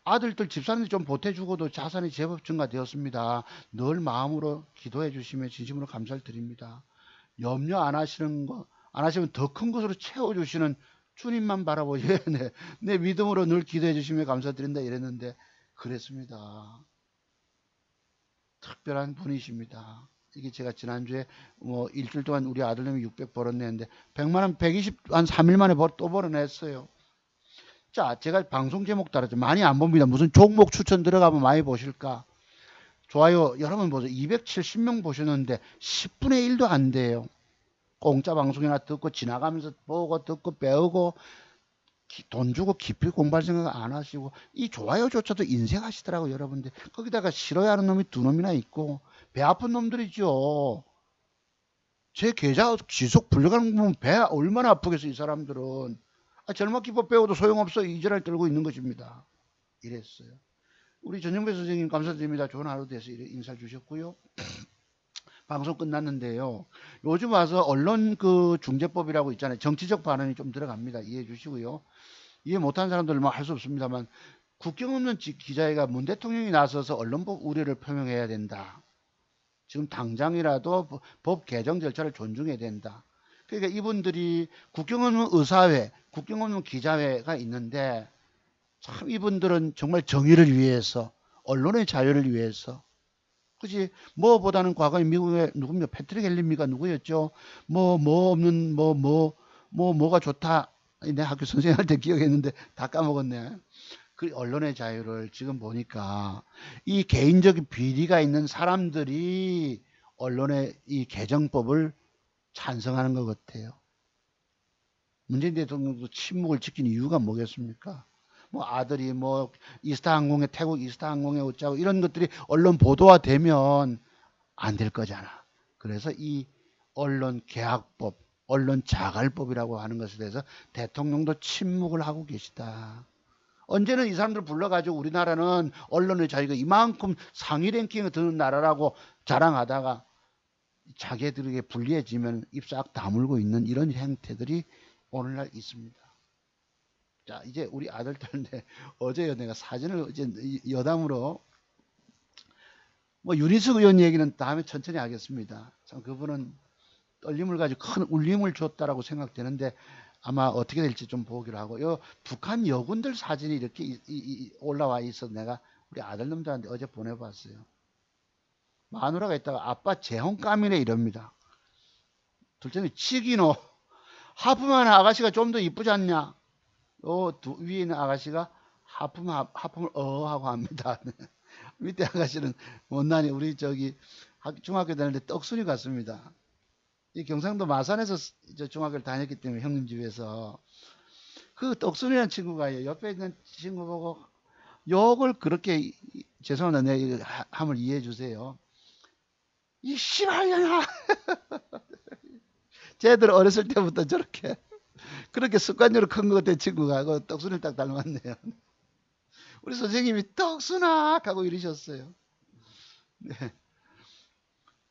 아들들 집사람들이 좀 보태주고도 자산이 제법 증가되었습니다. 늘 마음으로 기도해 주시면 진심으로 감사를 드립니다. 염려 안 하시는 거, 안 하시면 더 큰 것으로 채워주시는 주님만 바라보지. 내 믿음으로 늘 기도해 주시면 감사드린다 이랬는데 그랬습니다. 특별한 분이십니다. 이게 제가 지난주에 뭐 일주일 동안 우리 아들님이 600 벌었냈는데 100만 원 120 한 3일 만에 또 벌어냈어요. 자, 제가 방송 제목 따라서 많이 안 봅니다. 무슨 종목 추천 들어가면 많이 보실까? 좋아요 여러분 보세요. 270명 보셨는데 10분의 1도 안 돼요. 공짜 방송이나 듣고 지나가면서 보고 듣고 배우고 돈 주고 깊이 공부할 생각 안 하시고 이 좋아요조차도 인색하시더라고요. 여러분들 거기다가 싫어야 하는 놈이 두 놈이나 있고 배 아픈 놈들이죠. 제 계좌 지속 불려가는 거 보면 배 얼마나 아프겠어. 이 사람들은 젊어 기법 배워도 소용없어. 이전을 떨고 있는 것입니다. 이랬어요. 우리 전영배 선생님 감사드립니다. 좋은 하루 되세요. 인사 주셨고요. 방송 끝났는데요. 요즘 와서 언론 그 중재법이라고 있잖아요. 정치적 발언이 좀 들어갑니다. 이해해 주시고요. 이해 못하는 사람들은 뭐 할 수 없습니다만 국경 없는 기자회가 문 대통령이 나서서 언론법 우려를 표명해야 된다. 지금 당장이라도 법 개정 절차를 존중해야 된다. 그러니까 이분들이 국경 없는 의사회, 국경 없는 기자회가 있는데 참 이분들은 정말 정의를 위해서 언론의 자유를 위해서 그지 뭐보다는 과거에 미국의 누굽니까 패트릭 헬리입니까 누구였죠 뭐 없는 뭐가 좋다 내 학교 선생님할 때 기억했는데 다 까먹었네. 그 언론의 자유를 지금 보니까 이 개인적인 비리가 있는 사람들이 언론의 이 개정법을 찬성하는 것 같아요. 문재인 대통령도 침묵을 지킨 이유가 뭐겠습니까? 뭐 아들이 뭐 이스타항공에 태국 이스타항공에 어쩌고 이런 것들이 언론 보도화 되면 안 될 거잖아. 그래서 이 언론 계약법, 언론 자갈법이라고 하는 것에 대해서 대통령도 침묵을 하고 계시다. 언제는 이 사람들 불러가지고 우리나라는 언론의 자유가 이만큼 상위 랭킹에 드는 나라라고 자랑하다가 자기들에게 불리해지면 입 싹 다물고 있는 이런 행태들이 오늘날 있습니다. 자, 이제 우리 아들들인데 어제 내가 사진을 이제 여담으로 뭐 윤희숙 의원 얘기는 다음에 천천히 하겠습니다. 참 그분은 떨림을 가지고 큰 울림을 줬다라고 생각되는데 아마 어떻게 될지 좀 보기로 하고 요 북한 여군들 사진이 이렇게 올라와 있어서 내가 우리 아들놈들한테 어제 보내봤어요. 마누라가 있다가 아빠 재혼감이네 이럽니다. 둘째는 치기노 하품하는 아가씨가 좀 더 이쁘지 않냐. 위에 있는 아가씨가 하품을 하고 합니다. 밑에 아가씨는 못난이 우리 저기 중학교 다닐 때 떡순이 같습니다. 이 경상도 마산에서 중학교를 다녔기 때문에 형님 집에서 그 떡순이라는 친구가 옆에 있는 친구 보고 욕을 그렇게 죄송합니다. 내 함을 이해해 주세요. 이 씨발년아 쟤들 어렸을 때부터 저렇게 그렇게 습관적으로 큰 것 같은 친구가 그 떡순이를 딱 닮았네요. 우리 선생님이 떡순아 하고 이러셨어요. 네.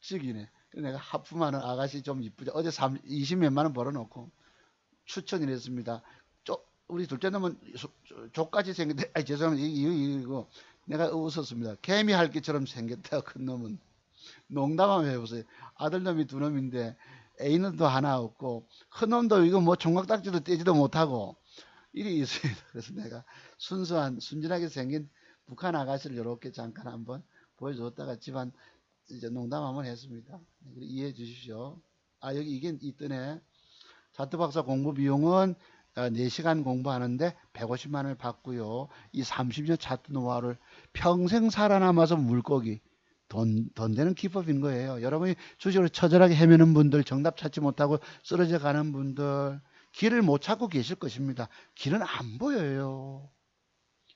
식이네. 내가 하품하는 아가씨 좀 이쁘죠. 어제 20몇만 원 벌어놓고 추천을 했습니다. 우리 둘째 놈은 족같이 생겼는데, 죄송합니다. 이거 내가 웃었습니다. 개미 할기처럼 생겼다. 큰 놈은. 농담 한번 해보세요. 아들놈이 두 놈인데 A놈도 하나 없고 큰 놈도 이거 뭐 총각딱지도 떼지도 못하고 일이 있습니다. 그래서 내가 순수한 순진하게 생긴 북한 아가씨를 이렇게 잠깐 한번 보여줬다가 집안 이제 농담 한번 했습니다. 이해해 주십시오. 여기 이게 있더네. 자투 박사 공부 비용은 4시간 공부하는데 150만 원을 받고요. 이 30년 자투 노하우를 평생 살아남아서 물고기 돈 되는 기법인 거예요. 여러분이 주식으로 처절하게 헤매는 분들, 정답 찾지 못하고 쓰러져 가는 분들, 길을 못 찾고 계실 것입니다. 길은 안 보여요.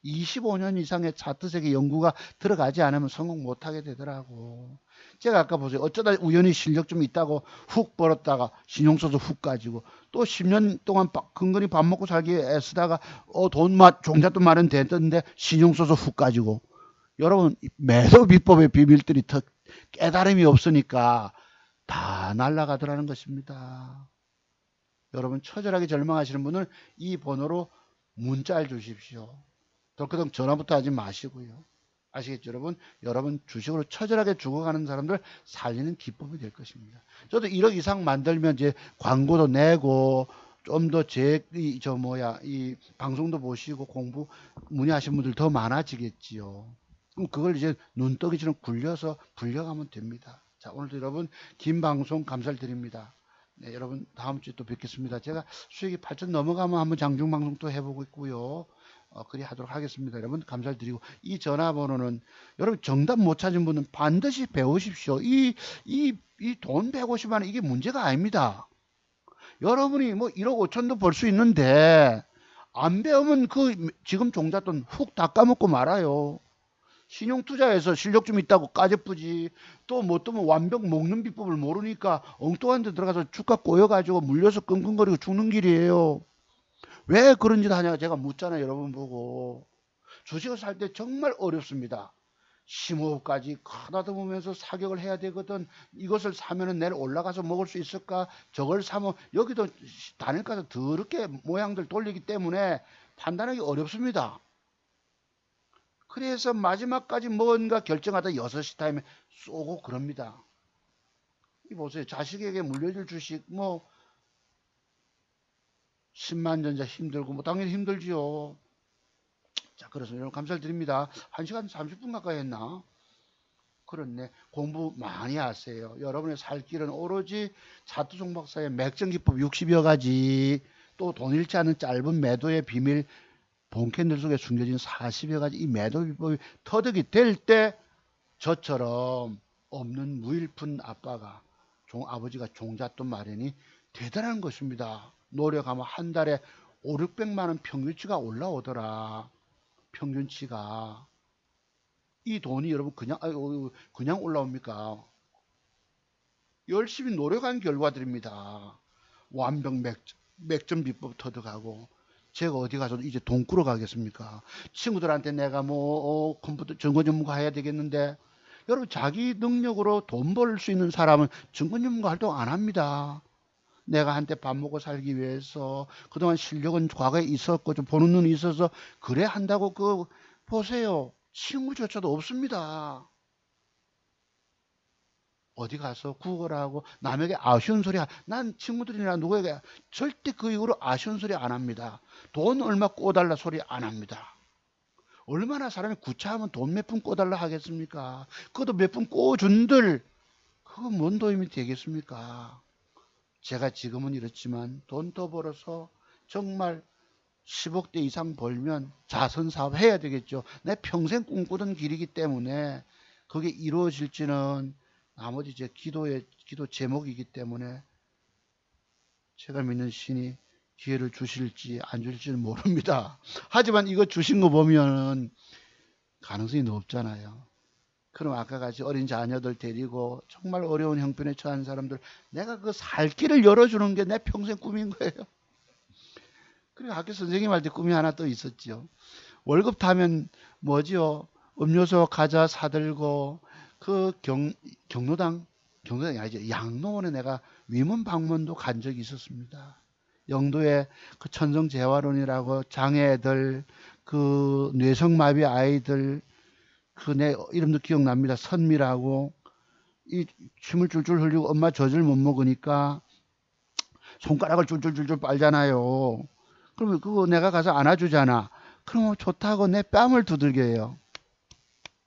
25년 이상의 차트세계 연구가 들어가지 않으면 성공 못하게 되더라고. 제가 아까 보세요. 어쩌다 우연히 실력 좀 있다고 훅 벌었다가 신용소득 훅 가지고 또 10년 동안 근근히 밥 먹고 살기에 애쓰다가 종잣돈 마련됐던데 신용소득 훅 가지고. 여러분 매도 비법의 비밀들이 더 깨달음이 없으니까 다 날아가더라는 것입니다. 여러분 처절하게 절망하시는 분은 이 번호로 문자를 주십시오. 덜커덩 전화부터 하지 마시고요. 아시겠죠, 여러분? 여러분 주식으로 처절하게 죽어가는 사람들 살리는 기법이 될 것입니다. 저도 1억 이상 만들면 이제 광고도 내고 좀 더 이 방송도 보시고 공부 문의하시는 분들 더 많아지겠지요. 그럼 그걸 이제 눈덩이처럼 굴려서 불려가면 됩니다. 자, 오늘도 여러분 긴 방송 감사드립니다. 네, 여러분 다음 주에 또 뵙겠습니다. 제가 수익이 8천 넘어가면 한번 장중방송 또 해보고 있고요. 그리 하도록 하겠습니다. 여러분 감사를 드리고 이 전화번호는 여러분 정답 못 찾은 분은 반드시 배우십시오. 이 돈 150만 원 이게 문제가 아닙니다. 여러분이 뭐 1억 5천도 벌 수 있는데 안 배우면 그 지금 종잣돈 훅 다 까먹고 말아요. 신용투자에서 실력 좀 있다고 까짓쁘지 또 뭐 뜨면 완벽 먹는 비법을 모르니까 엉뚱한 데 들어가서 주가 꼬여가지고 물려서 끙끙거리고 죽는 길이에요. 왜 그런 짓 하냐 제가 묻잖아요. 여러분 보고. 주식을 살 때 정말 어렵습니다. 심호흡까지 가다듬으면서 사격을 해야 되거든. 이것을 사면은 내일 올라가서 먹을 수 있을까? 저걸 사면 여기도 단일가서 더럽게 모양들 돌리기 때문에 판단하기 어렵습니다. 그래서 마지막까지 뭔가 결정하다 6시 타임에 쏘고 그럽니다. 이 보세요. 자식에게 물려줄 주식 뭐 10만 전자 힘들고 뭐 당연히 힘들지요. 자, 그래서 여러분 감사를 드립니다. 1시간 30분 가까이 했나? 그렇네. 공부 많이 하세요. 여러분의 살 길은 오로지 차트종 박사의 맥정 기법 60여 가지, 또 돈 잃지 않은 짧은 매도의 비밀, 본캔들 속에 숨겨진 40여 가지 이 매도 비법이 터득이 될 때 저처럼 없는 무일푼 아버지가 종잣돈 마련이 대단한 것입니다. 노력하면 한 달에 5, 600만 원 평균치가 올라오더라. 평균치가. 이 돈이 여러분 그냥 올라옵니까? 열심히 노력한 결과들입니다. 완벽 맥점 비법 터득하고 제가 어디 가서 이제 돈 꾸러 가겠습니까? 친구들한테 내가 뭐 컴퓨터 증권 전문가 해야 되겠는데 여러분 자기 능력으로 돈 벌 수 있는 사람은 증권 전문가 활동 안 합니다. 내가 한때 밥 먹고 살기 위해서 그동안 실력은 과거에 있었고 좀 보는 눈이 있어서 그래 한다고 보세요. 친구조차도 없습니다. 어디 가서 구걸하고 남에게 아쉬운 소리 난 친구들이나 누구에게 절대 그 이후로 아쉬운 소리 안 합니다. 돈 얼마 꿔달라 소리 안 합니다. 얼마나 사람이 구차하면 돈 몇 푼 꿔달라 하겠습니까? 그것도 몇 푼 꿔준들 그거 뭔 도움이 되겠습니까? 제가 지금은 이렇지만 돈 더 벌어서 정말 10억대 이상 벌면 자선사업 해야 되겠죠. 내 평생 꿈꾸던 길이기 때문에 그게 이루어질지는 나머지 제 기도 제목이기 때문에 제가 믿는 신이 기회를 주실지 안 주실지는 모릅니다. 하지만 이거 주신 거 보면 가능성이 높잖아요. 그럼 아까 같이 어린 자녀들 데리고 정말 어려운 형편에 처한 사람들 내가 그 살 길을 열어주는 게 내 평생 꿈인 거예요. 그리고 학교 선생님할 때 꿈이 하나 또 있었죠. 월급 타면 뭐지요? 음료수 과자 사들고 그 경로당이 아니죠. 양로원에 내가 위문 방문도 간 적이 있었습니다. 영도에 그 천성재활원이라고 장애들, 그 뇌성마비 아이들, 그 내 이름도 기억납니다. 선미라고 이 침을 줄줄 흘리고 엄마 젖을 못 먹으니까 손가락을 줄줄줄줄 빨잖아요. 그러면 그거 내가 가서 안아주잖아. 그러면 좋다고 내 뺨을 두들겨요.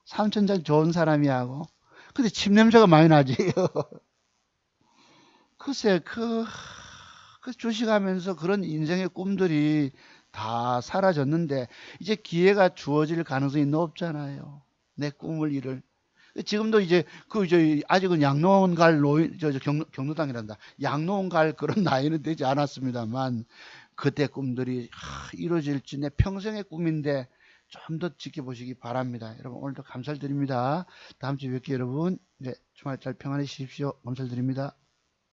삼천장 좋은 사람이 하고. 근데 침 냄새가 많이 나지. 글쎄, 그 주식하면서 그런 인생의 꿈들이 다 사라졌는데, 이제 기회가 주어질 가능성이 높잖아요. 내 꿈을 이룰. 지금도 이제 그 이제 아직은 양로원 갈 노인 경로당이란다. 양로원 갈 그런 나이는 되지 않았습니다만 그때 꿈들이 이루어질지 내 평생의 꿈인데 좀 더 지켜보시기 바랍니다. 여러분 오늘도 감사드립니다. 다음 주에 뵙게 여러분. 네, 주말 잘 평안히 쉬십시오. 감사드립니다.